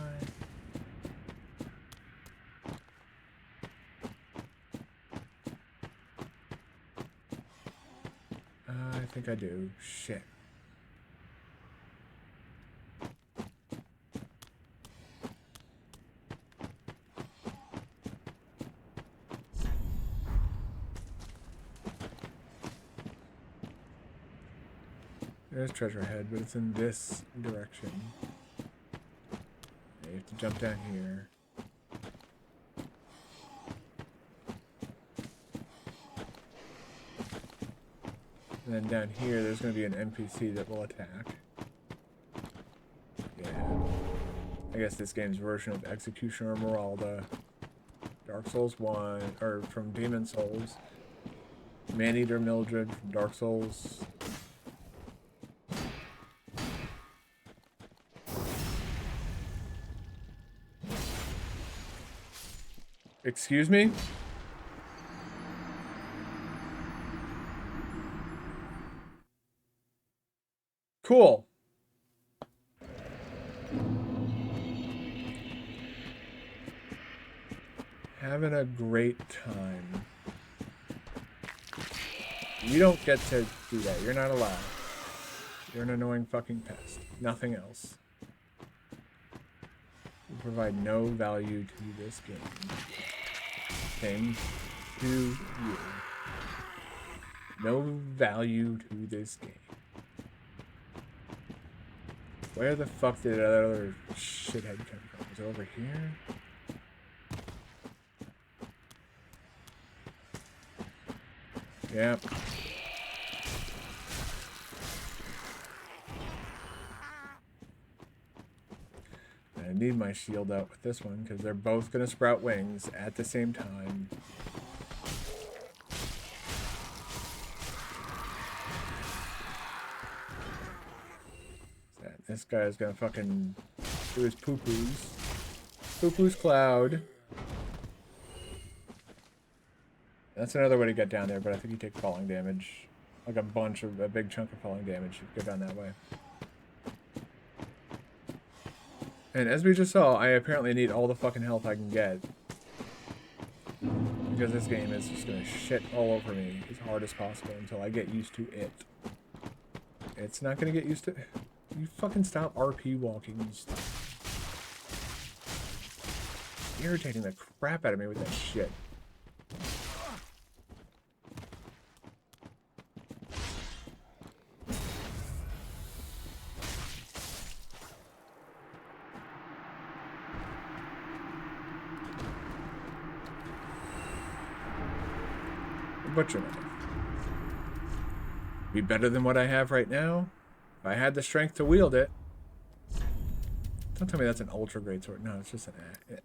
I think I do. Shit. There's Treasure Head, but it's in this direction. You have to jump down here. And then down here, there's going to be an NPC that will attack. Yeah. I guess this game's version of Executioner Meralda. Dark Souls 1, or from Demon Souls. Maneater Mildred from Dark Souls. Excuse me? Cool. Having a great time. You don't get to do that. You're not allowed. You're an annoying fucking pest. Nothing else. You provide no value to this game. Same to you. No value to this game. Where the fuck did that other shithead come from? Is it over here? Yep. I need my shield out with this one because they're both going to sprout wings at the same time. This guy's going to fucking do his poo-poos. Poo-poos cloud. That's another way to get down there, but I think you take falling damage. Like a big chunk of falling damage if you go down that way. And as we just saw, I apparently need all the fucking health I can get. Because this game is just gonna shit all over me as hard as possible until I get used to it. It's not gonna get used to... You fucking stop RP walking, you stop. Irritating the crap out of me with that shit. Butcher knife. Be better than what I have right now if I had the strength to wield it. Don't tell me that's an ultra great sword. No, it's just an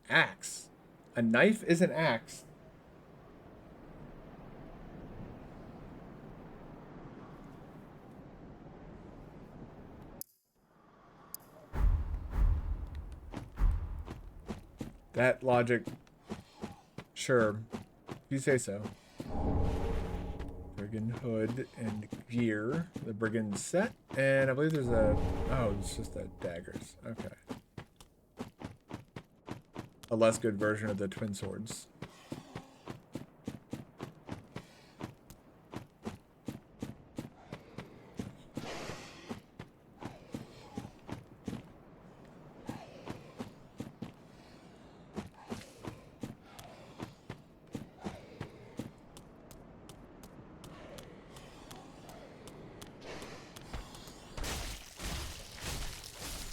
axe. A knife is an axe. That logic. Sure. If you say so. Brigand hood and gear. The brigand set. And I believe there's a... Oh, it's just the daggers. Okay. A less good version of the twin swords.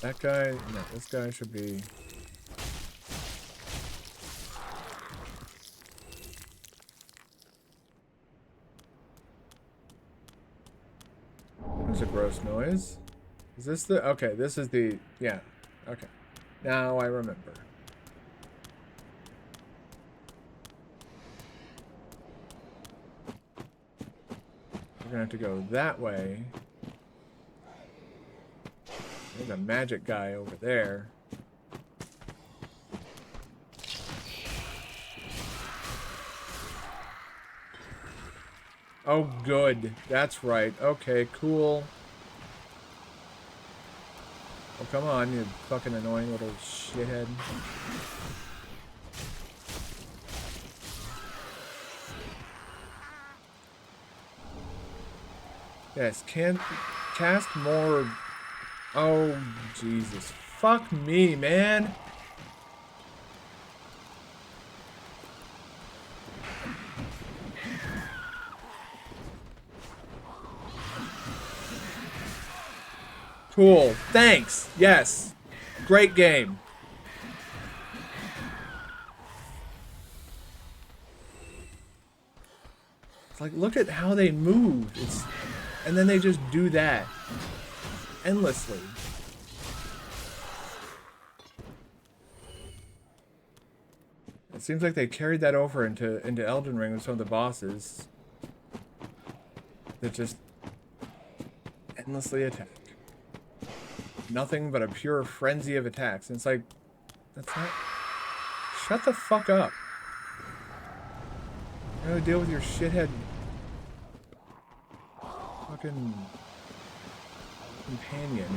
That guy, no, this guy should be... There's a gross noise. Is this the... Okay, this is the... Yeah, okay. Now I remember. We're gonna have to go that way. There's a magic guy over there. Oh, good. That's right. Okay, cool. Oh, come on, you fucking annoying little shithead. Yes, cast more... Oh, Jesus. Fuck me, man. Cool. Thanks. Yes. Great game. It's like, look at how they move. It's, and then they just do that. Endlessly. It seems like they carried that over into Elden Ring with some of the bosses that just endlessly attack. Nothing but a pure frenzy of attacks. And it's like, that's not... Shut the fuck up. You gotta deal with your shithead fucking companion.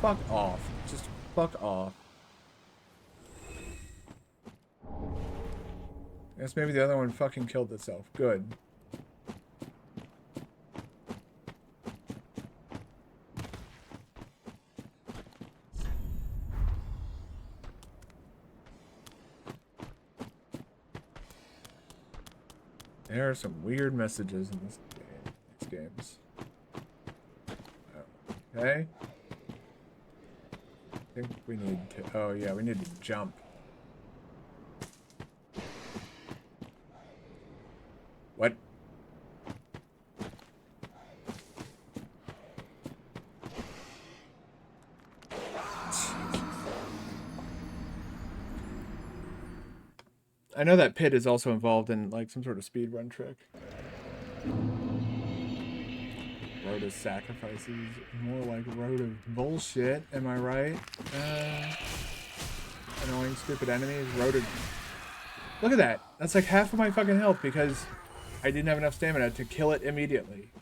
Fuck off. Just fuck off. I guess maybe the other one fucking killed itself. Good. There are some weird messages in this game. These games. Okay. I think we need to... Oh, yeah, we need to jump. What? I know that pit is also involved in, like, some sort of speedrun trick. Road of sacrifices. More like road of bullshit, am I right? Annoying, stupid enemies. Road of... Look at that! That's like half of my fucking health because I didn't have enough stamina to kill it immediately.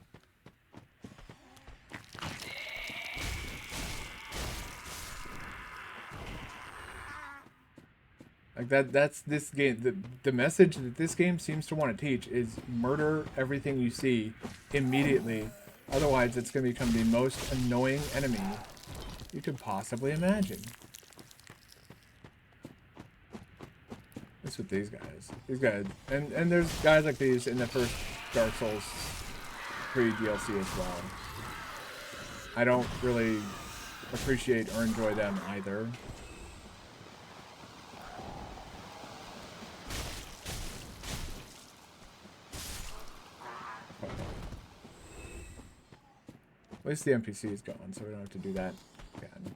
Like that's this game. The message that this game seems to want to teach is murder everything you see immediately. Otherwise, it's going to become the most annoying enemy you could possibly imagine. That's with these guys. These guys, and there's guys like these in the first Dark Souls 3 DLC as well. I don't really appreciate or enjoy them either. At least the NPC is gone, so we don't have to do that again.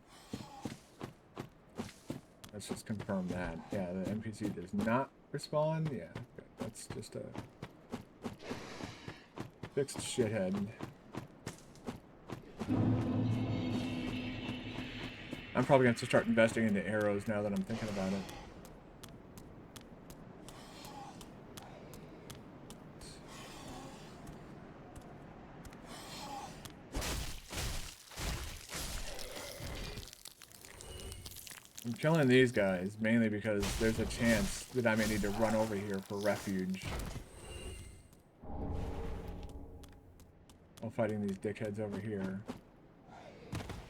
Let's just confirm that. Yeah, the NPC does not respawn. Yeah, good. That's just a fixed shithead. I'm probably going to start investing into arrows now that I'm thinking about it. I'm killing these guys mainly because there's a chance that I may need to run over here for refuge. While fighting these dickheads over here.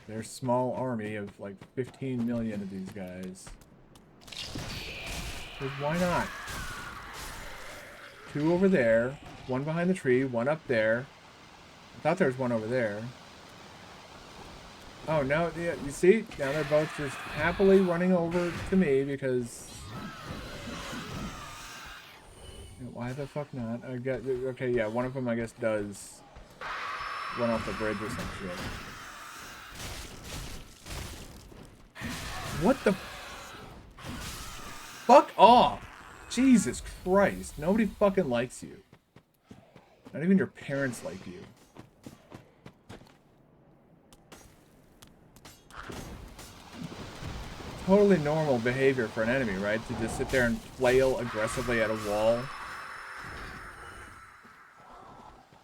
There's a small army of like 15 million of these guys. Because why not? 2 over there, 1 behind the tree, 1 up there. I thought there was 1 over there. Oh, no, yeah, you see? Now they're both just happily running over to me because... Why the fuck not? I got... Okay, yeah, one of them, I guess, does run off the bridge or some shit. What the... Fuck off! Jesus Christ. Nobody fucking likes you. Not even your parents like you. Totally normal behavior for an enemy, right? To just sit there and flail aggressively at a wall.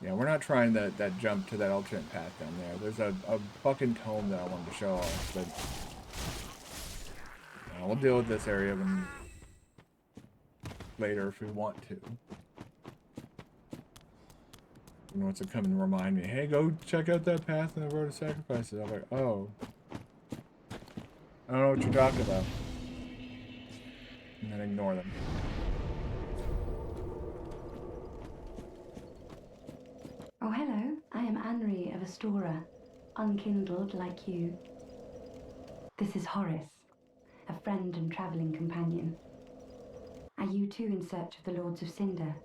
Yeah, we're not trying that jump to that alternate path down there. There's a fucking tome that I wanted to show off, but... we'll deal with this area when... later if we want to. Someone wants to come and remind me, hey, go check out that path in the Road of Sacrifices. I'm like, oh. I don't know what you're talking about. And then ignore them.
Oh, hello. I am Anri of Astora, unkindled like you. This is Horace, a friend and travelling companion. Are you too in search of the Lords of Cinder?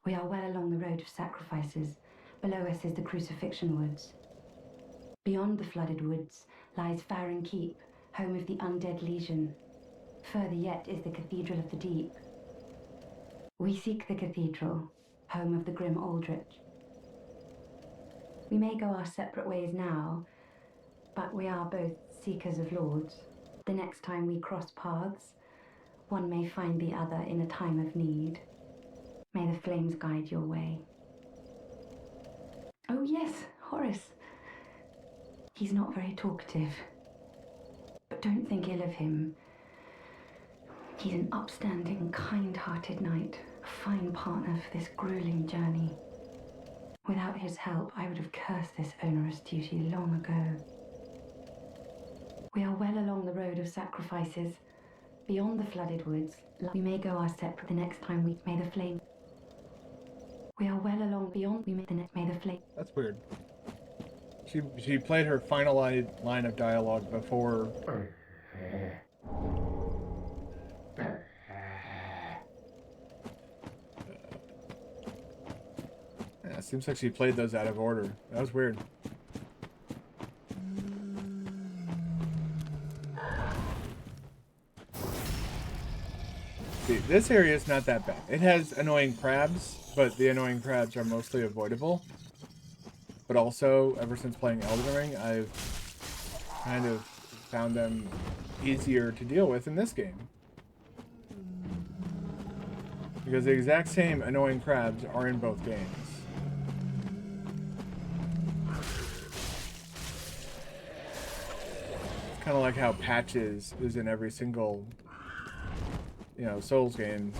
We are well along the Road of Sacrifices. Below us is the Crucifixion Woods. Beyond the flooded woods lies Farron Keep, home of the Undead Legion. Further yet is the Cathedral of the Deep. We seek the cathedral, home of the grim Aldrich. We may go our separate ways now, but we are both seekers of lords. The next time we cross paths, one may find the other in a time of need. May the flames guide your way. Oh yes, Horace. He's not very talkative. But don't think ill of him. He's an upstanding, kind-hearted knight, a fine partner for this grueling journey. Without his help, I would have cursed this onerous duty long ago. We are well along the Road of Sacrifices. Beyond the flooded woods, we may go our separate the next time we may the flame. We are well along beyond we may the flame.
That's weird. She played her final line of dialogue before. Yeah, it seems like she played those out of order. That was weird. See, this area is not that bad. It has annoying crabs, but the annoying crabs are mostly avoidable. But also, ever since playing Elden Ring, I've kind of found them easier to deal with in this game. Because the exact same annoying crabs are in both games. It's kind of like how Patches is in every single, you know, Souls game.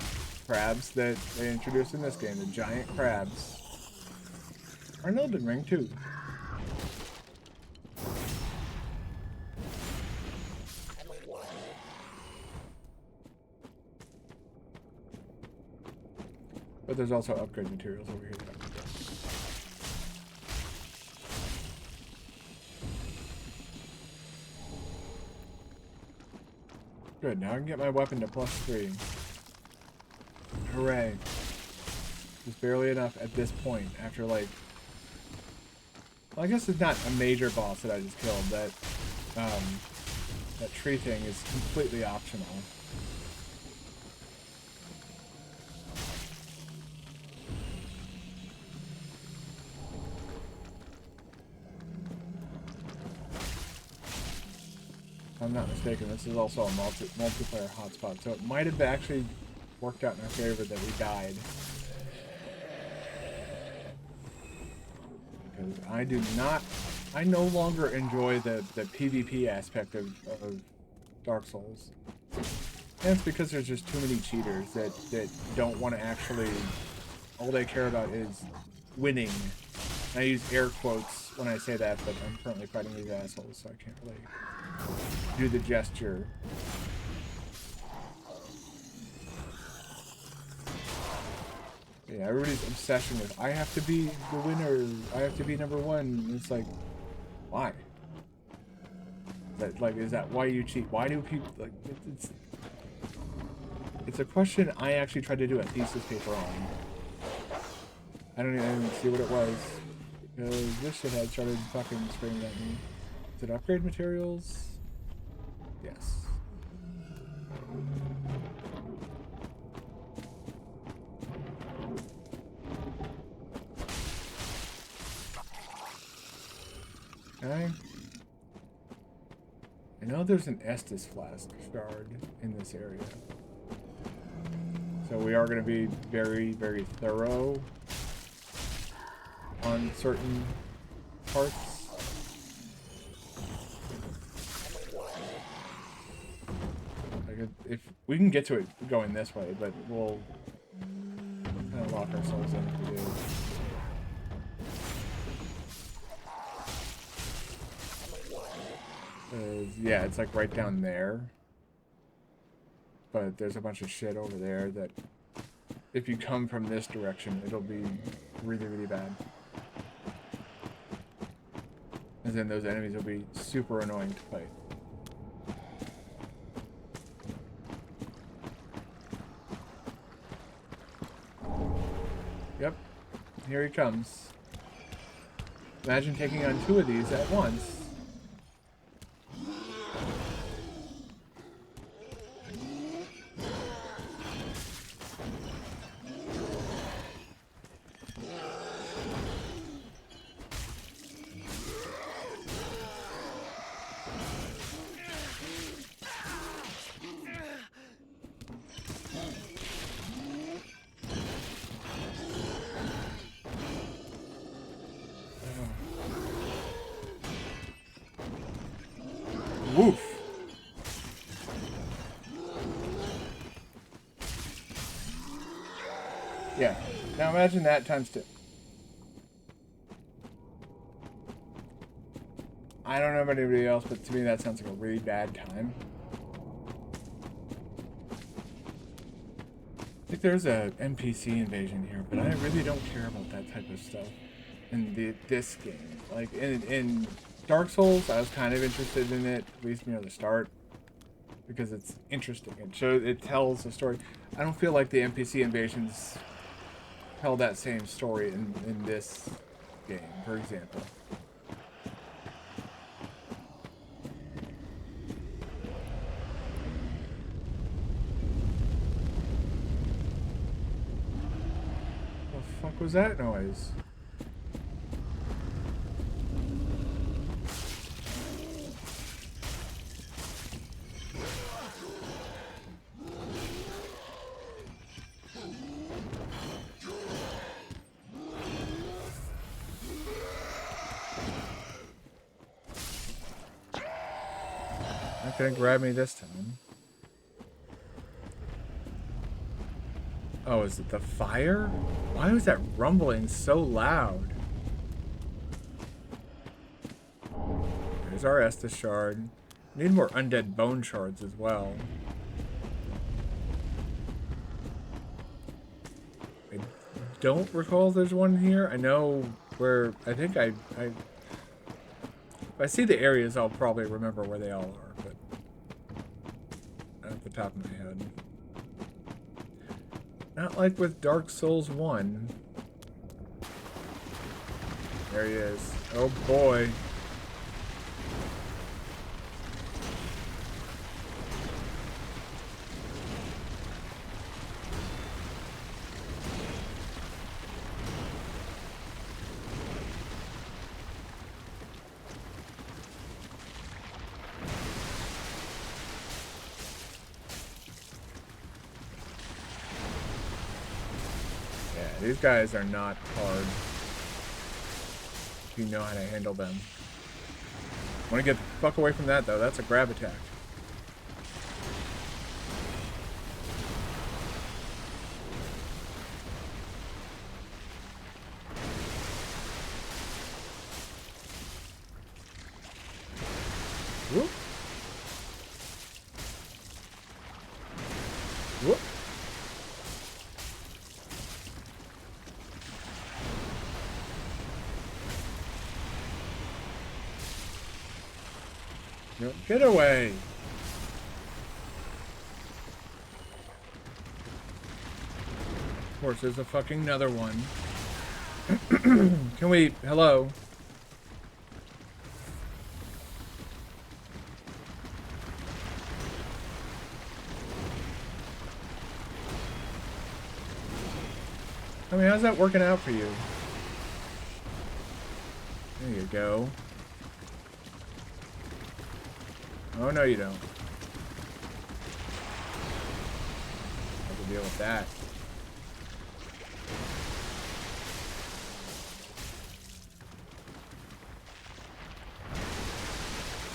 Crabs that they introduced in this game, the giant crabs. Or in Elden Ring too. But there's also upgrade materials over here. Good, now I can get my weapon to +3. Hooray. Just barely enough at this point, after like... Well, I guess it's not a major boss that I just killed. That tree thing is completely optional. If I'm not mistaken, this is also a multiplayer hotspot, so it might have actually worked out in our favor that we died. Because I do not I no longer enjoy the PvP aspect of Dark Souls. And it's because there's just too many cheaters that don't want to actually... All they care about is winning. And I use air quotes when I say that, but I'm currently fighting these assholes, so I can't really do the gesture. Yeah, everybody's obsession with, I have to be the winner, I have to be number one. And it's like, why? Is that why you cheat? Why do people, like, it's a question I actually tried to do a thesis paper on. I don't even see what it was. Because this shit had started fucking screaming at me. Is it upgrade materials? Yes. Okay. I know there's an Estus flask shard in this area. So we are going to be very, very thorough on certain parts. Like if we can get to it going this way, but we'll kind of lock ourselves in if we do. Yeah, it's like right down there. But there's a bunch of shit over there that if you come from this direction, it'll be really, really bad. And then those enemies will be super annoying to fight. Yep, here he comes. Imagine taking on 2 of these at once. Woof. Yeah. Now imagine that times 2. I don't know about anybody else, but to me that sounds like a really bad time. I think there's a NPC invasion here, but I really don't care about that type of stuff in this game. Like in Dark Souls, I was kind of interested in it, at least near the start, because it's interesting. It tells a story. I don't feel like the NPC invasions tell that same story in this game, for example. What the fuck was that noise? Not gonna grab me this time. Oh, is it the fire? Why was that rumbling so loud? There's our Estus shard. Need more undead bone shards as well. I don't recall if there's one here. I know where, I think if I see the areas, I'll probably remember where they all are, but not at the top of my head. Not like with Dark Souls 1. There he is. Oh boy. These guys are not hard if you know how to handle them. Want to get the fuck away from that, though. That's a grab attack. Whoop. Whoop. No, get away. Of course, there's a fucking another one. Can we... Hello? I mean, how's that working out for you? There you go. Oh, no, you don't. I can deal with that.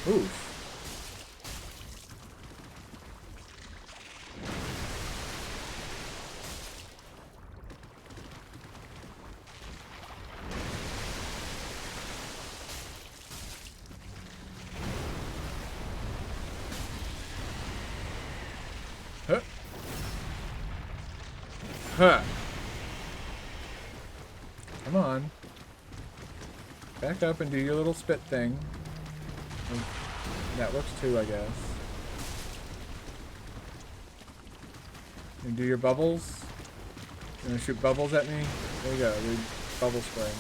Oof. Huh. Huh. Come on. Back up and do your little spit thing. That works too, I guess. And do your bubbles. You wanna shoot bubbles at me? There you go, dude. Bubble spray.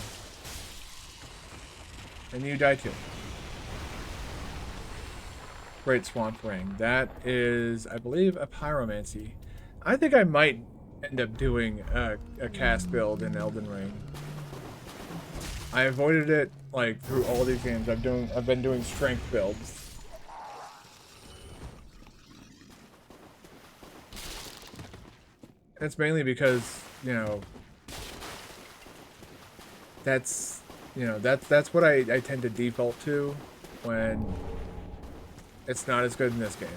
And you die too. Great Swamp Ring. That is, I believe, a pyromancy. I think I might end up doing a cast build in Elden Ring. I avoided it like through all these games. I've been doing strength builds. It's mainly because, you know, that's what I tend to default to when it's not as good in this game.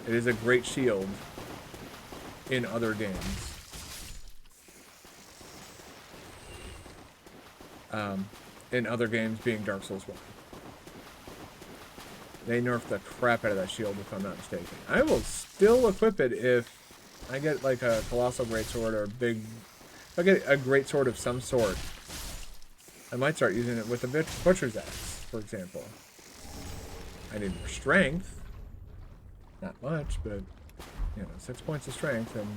It is a great shield in other games. In other games being Dark Souls 1. They nerfed the crap out of that shield if I'm not mistaken. I will still equip it if I get like a Colossal Greatsword or if I get a Greatsword of some sort. I might start using it with a Butcher's Axe, for example. I need more strength. Not much, but, you know, 6 points of strength, and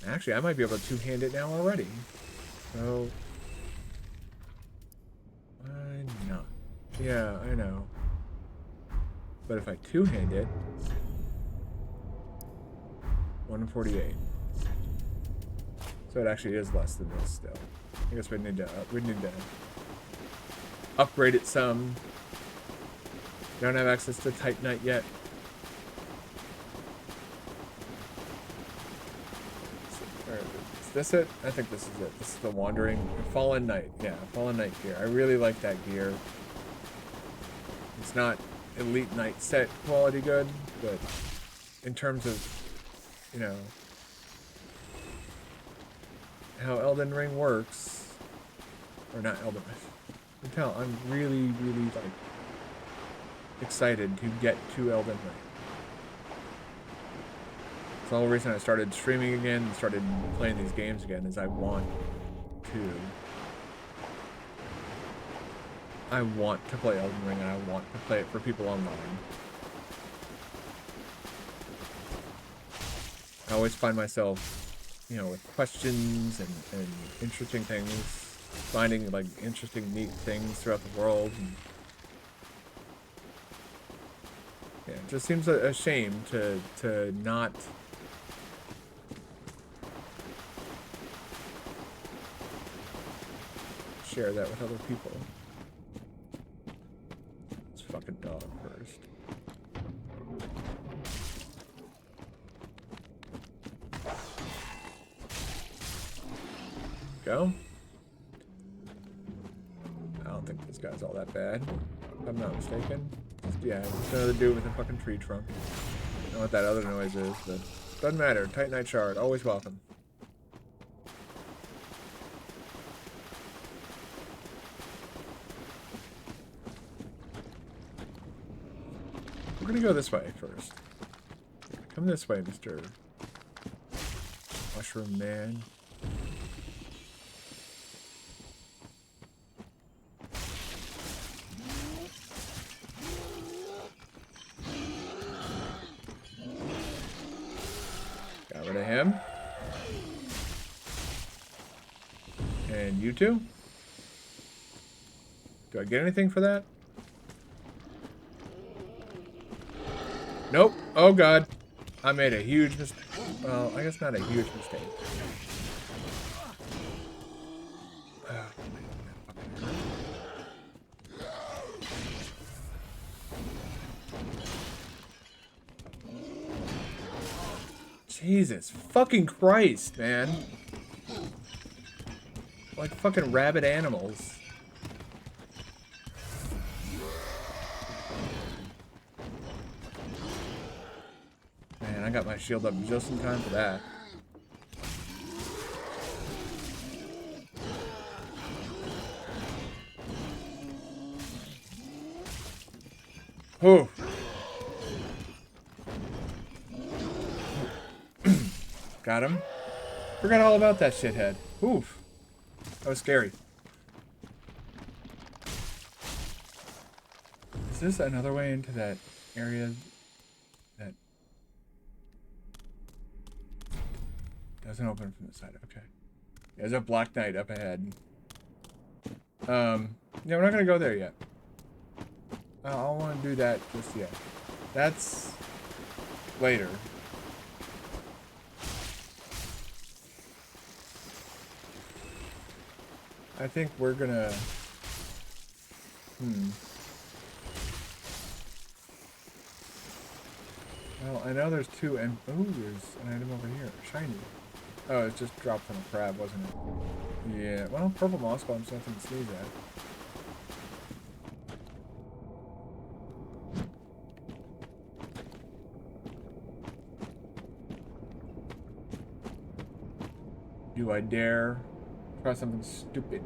actually, I might be able to two-hand it now already. So, why not? Yeah, I know. But if I two-hand it, 148. So it actually is less than this still. I guess we need to upgrade it some. Don't have access to Titanite yet. Is this it? I think this is it. This is the Wandering Fallen Knight. Yeah, Fallen Knight gear. I really like that gear. It's not elite knight set quality good, but in terms of, you know, how Elden Ring works, or not Elden Ring. You can tell I'm really, really like excited to get to Elden Ring. It's the whole reason I started streaming again and started playing these games again is I want to play Elden Ring, and I want to play it for people online. I always find myself, you know, with questions and interesting things, finding like interesting, neat things throughout the world. And yeah, it just seems a shame to not share that with other people. This fucking dog first. Go. Well, think this guy's all that bad. If I'm not mistaken. Yeah, just another dude with a fucking tree trunk. I don't know what that other noise is, but doesn't matter. Titanite shard, always welcome. We're gonna go this way first. Come this way, Mr. Mushroom Man. Got rid of him. And you two? Do I get anything for that? Nope. Oh god. I made a huge mistake. Well, I guess not a huge mistake. Jesus fucking Christ, man. Like fucking rabid animals. Man, I got my shield up just in time for that. Oh. Got him. Forgot all about that shithead. Oof. That was scary. Is this another way into that area that doesn't open from the side? Okay. There's a Black Knight up ahead. Yeah, we're not gonna go there yet. I don't want to do that just yet. That's later. I think we're gonna... Well, I know there's two, and... Oh, there's an item over here. Shiny. Oh, it just dropped from a crab, wasn't it? Yeah, well, purple moss bomb's nothing to sneeze at. Do I dare try something stupid?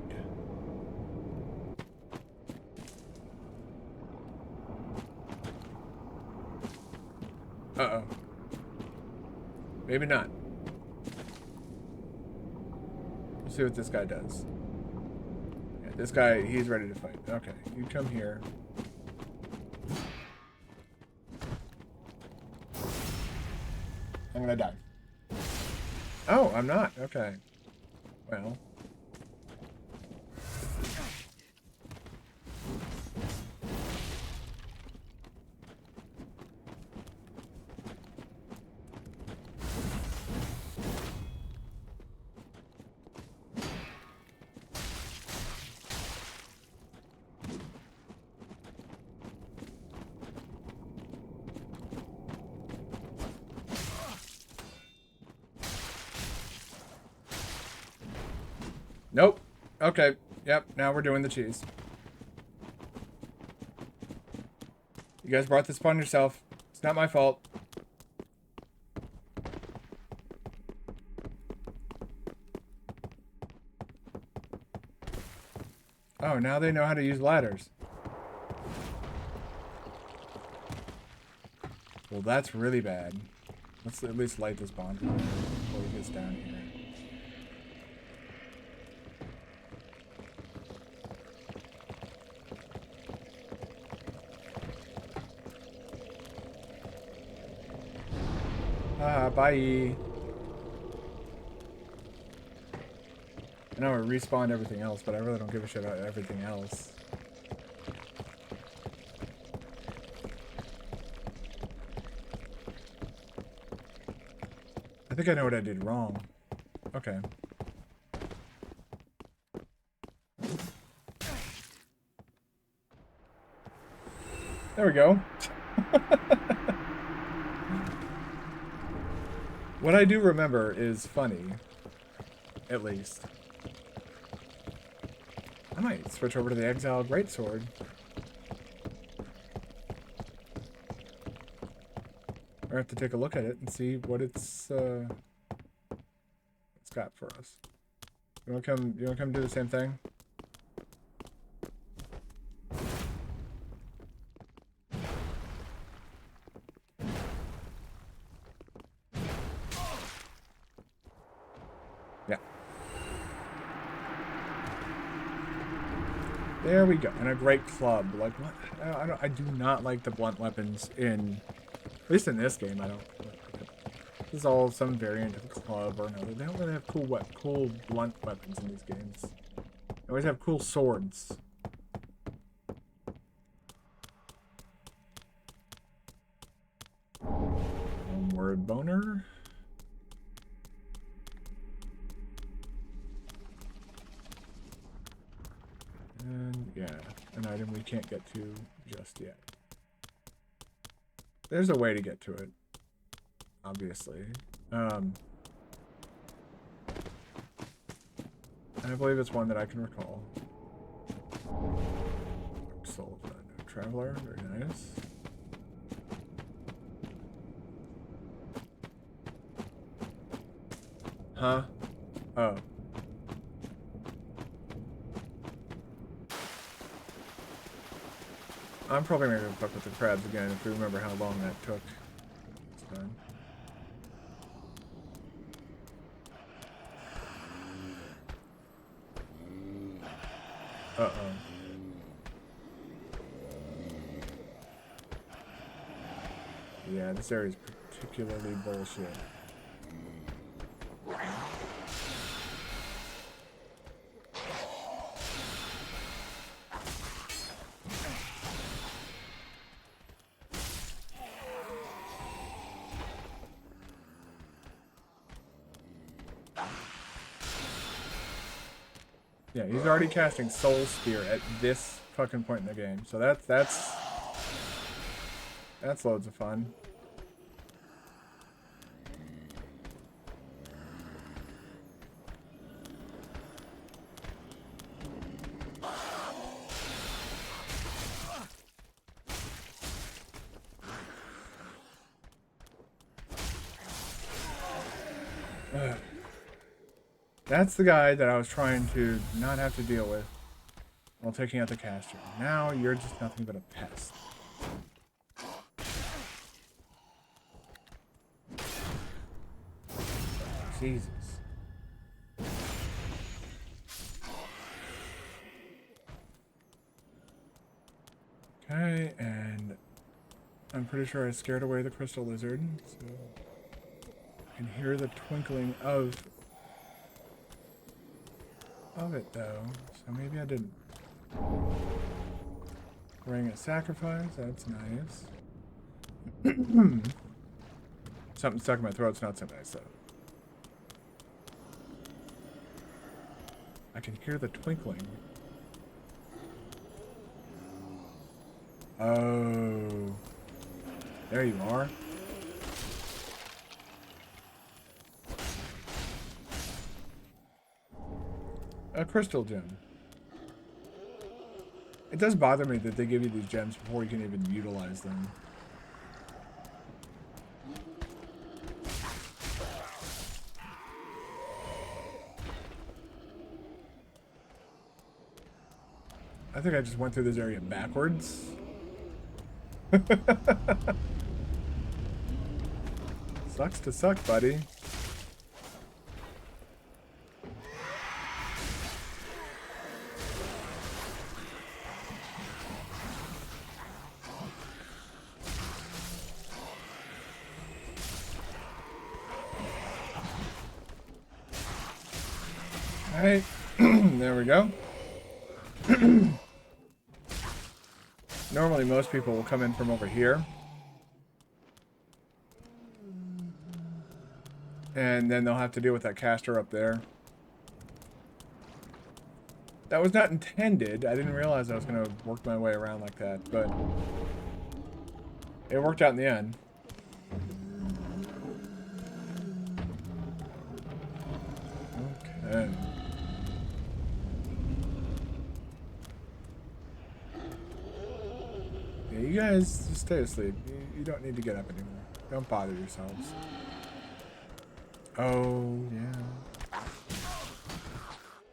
Uh-oh. Maybe not. Let's see what this guy does. Yeah, this guy, he's ready to fight. Okay, you come here. I'm gonna die. Oh, I'm not. Okay. Well. Nope. Okay. Yep. Now we're doing the cheese. You guys brought this upon yourself. It's not my fault. Oh, now they know how to use ladders. Well, that's really bad. Let's at least light this bonfire before he gets down here. Bye. I know I respawned everything else, but I really don't give a shit about everything else. I think I know what I did wrong. Okay. There we go. What I do remember is funny. At least. I might switch over to the Exile Greatsword. Or have to take a look at it and see what it's got for us. You wanna come do the same thing? Yeah. There we go. And a great club. Like what? I do not like the blunt weapons in, at least in this game. I don't. This is all some variant of club or another. They don't really have cool blunt weapons in these games. They always have cool swords. Word boner. And yeah, an item we can't get to just yet. There's a way to get to it, obviously. And I believe it's one that I can recall. Soul of a Traveler, very nice. Huh? Oh. I'm probably gonna go fuck with the crabs again if we remember how long that took this time. Uh-oh. Yeah, this area is particularly bullshit. Yeah, he's already casting Soul Spear at this fucking point in the game. So that's loads of fun. That's the guy that I was trying to not have to deal with while taking out the caster. Now you're just nothing but a pest. Jesus. Okay, and I'm pretty sure I scared away the crystal lizard, so I can hear the twinkling of it though, so maybe I didn't. Ring a sacrifice, that's nice. Something stuck in my throat's not so nice though. I can hear the twinkling. Oh, there you are. A crystal gem. It does bother me that they give you these gems before you can even utilize them. I think I just went through this area backwards. Sucks to suck, buddy. Alright, there we go. Normally most people will come in from over here. And then they'll have to deal with that caster up there. That was not intended. I didn't realize I was going to work my way around like that, but it worked out in the end. Okay. Yeah, you guys just stay asleep. You don't need to get up anymore. Don't bother yourselves. Oh, yeah.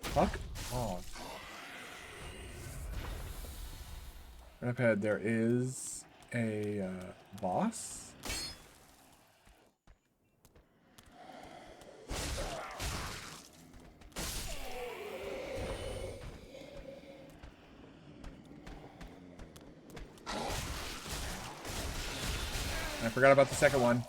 Fuck off. IPad, there is a boss. I forgot about the second one.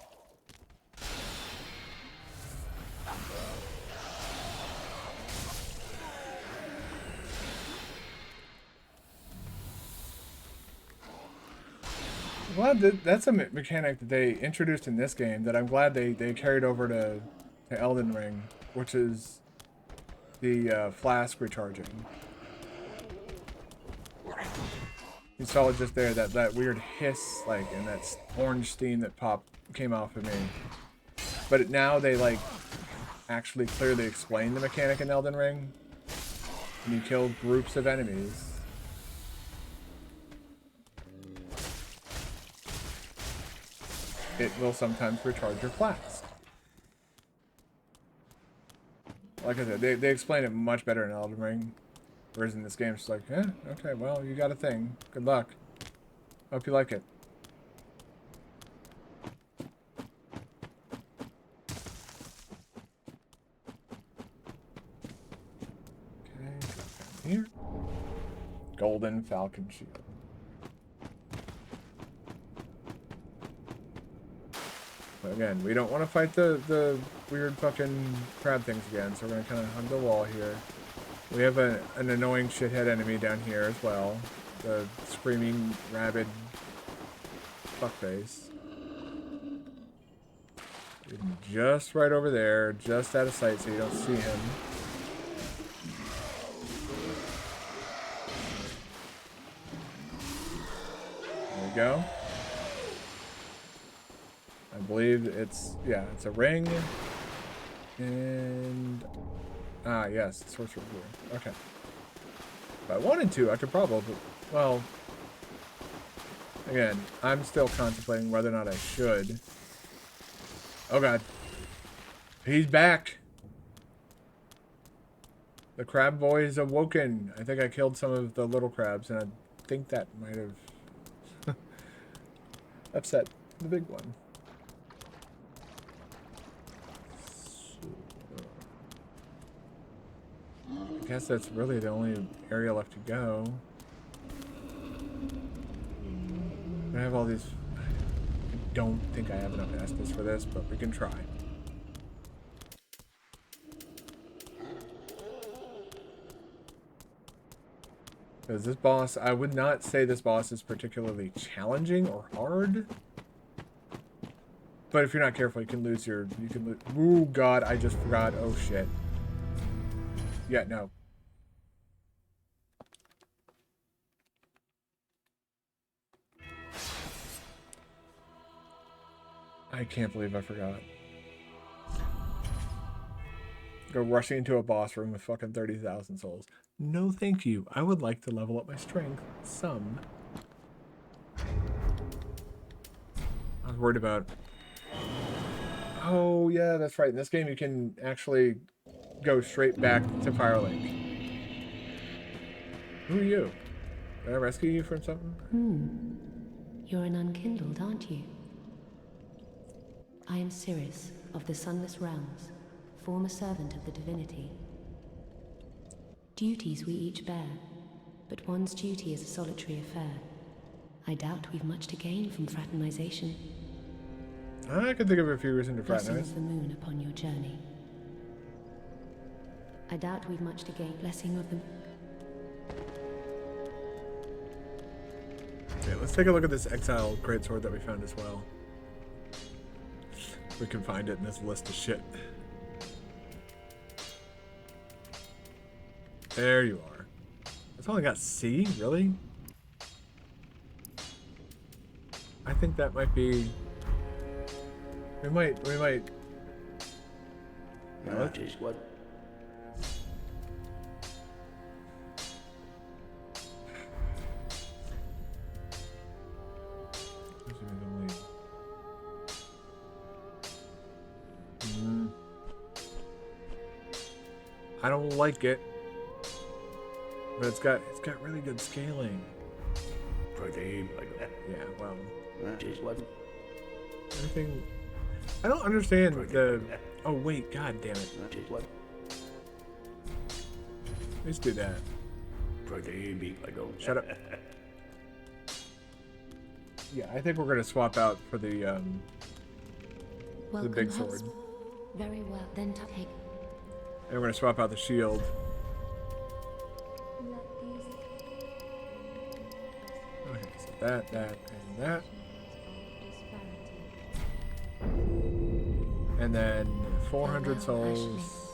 Well, that's a mechanic that they introduced in this game that I'm glad they carried over to Elden Ring, which is the flask recharging. You saw it just there, that weird hiss, like, and that orange steam that came off of me. But now they, like, actually clearly explain the mechanic in Elden Ring. And you kill groups of enemies. It will sometimes recharge your flask. Like I said, they explain it much better in Elden Ring. Whereas in this game, it's like, eh, okay, well, you got a thing. Good luck. Hope you like it. Okay, drop down here. Golden Falcon Shield. But again, we don't want to fight the weird fucking crab things again, so we're going to kind of hug the wall here. We have an annoying shithead enemy down here as well. The screaming, rabid fuckface. Just right over there, just out of sight so you don't see him. There we go. I believe it's a ring. And ah, yes, sorcerer blue. Okay. If I wanted to, I could probably, well, again, I'm still contemplating whether or not I should. Oh god. He's back. The crab boy is awoken. I think I killed some of the little crabs, and I think that might have upset the big one. I guess that's really the only area left to go. I have all these. I don't think I have enough Estus for this, but we can try. Because this boss, I would not say this boss is particularly challenging or hard. But if you're not careful, you can lose your. Ooh, God, I just forgot. Oh, shit. Yeah, no. I can't believe I forgot. Go rushing into a boss room with fucking 30,000 souls. No, thank you. I would like to level up my strength some. I was worried about. Oh, yeah, that's right. In this game, you can actually go straight back to Firelink. Who are you? Did I rescue you from something?
You're an unkindled, aren't you? I am Cirrus, of the Sunless Realms, former servant of the divinity. Duties we each bear, but one's duty is a solitary affair. I doubt we've much to gain from fraternization.
I can think of a few reasons to
Blessing
fraternize.
of the moon upon your journey. I doubt we've much to gain. Blessing of the...
Okay, let's take a look at this exile greatsword that we found as well. We can find it in this list of shit. There you are. That's only got C? Really? I think that might be... We might...
That is what...
I don't like it. But it's got really good scaling. Yeah, well. Everything. I don't understand the. Oh wait, god damn it. Let's do that. Shut up. Yeah, I think we're gonna swap out for the big sword.
Very well, then take.
And we're gonna swap out the shield. Okay, so that, and that. And then 400 souls.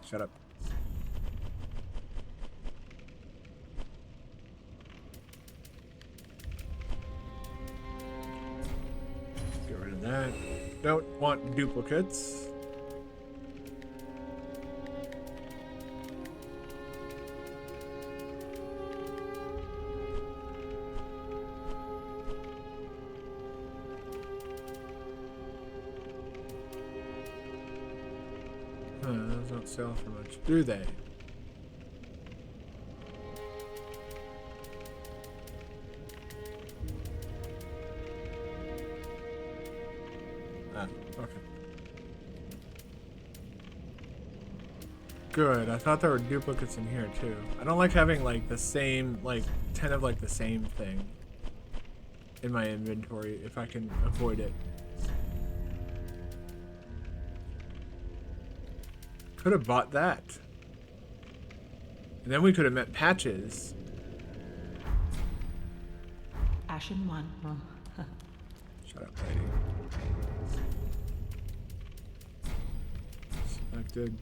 Shut up. Get rid of that. Don't want duplicates. Those don't sell for much, do they? Ah, okay. Good, I thought there were duplicates in here too. I don't like having like the same, like 10 of like the same thing in my inventory if I can avoid it. Could have bought that. And then we could have met Patches.
Ashen one.
Shut up, lady. Selected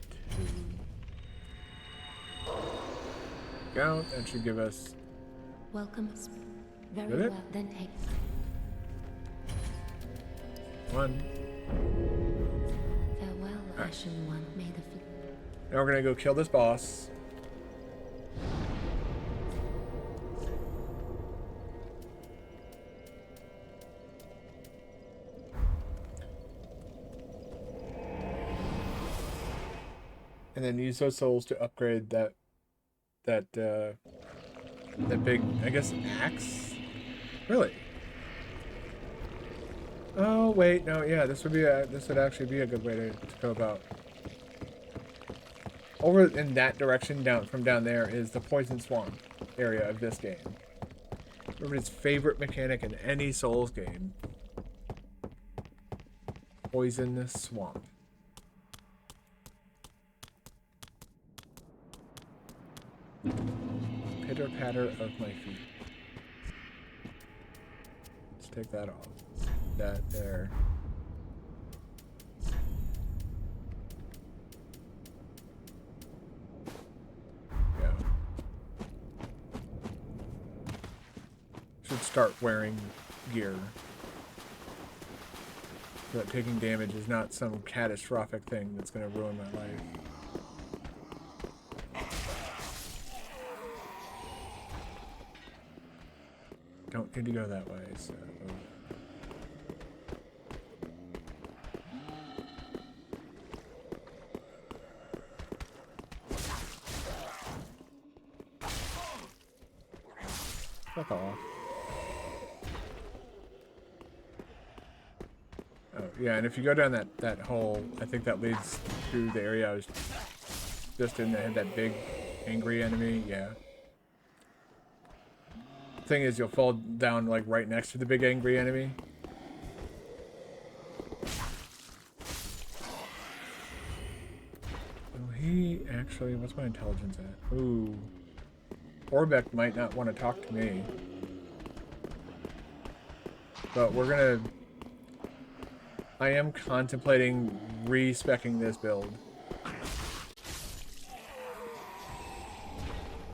2. Go. That should give us.
Welcome. Very
Did it?
well, then take.
1.
Farewell, Ashen One. May the.
Now we're gonna go kill this boss. And then use those souls to upgrade that big, I guess, axe. Really? Oh wait, no, yeah, this would actually be a good way to go about. Over in that direction, from down there, is the Poison Swamp area of this game. Everybody's favorite mechanic in any Souls game. Poison Swamp. Pitter patter of my feet. Let's take that off. That there. Should start wearing gear so that taking damage is not some catastrophic thing that's going to ruin my life. Don't need to go that way, so... Fuck off. Oh, yeah, and if you go down that hole, I think that leads to the area I was just in that had that big angry enemy, yeah. Thing is, you'll fall down like right next to the big angry enemy. Well, he actually, what's my intelligence at? Ooh. Orbeck might not want to talk to me. But we're gonna... I am contemplating re-speccing this build.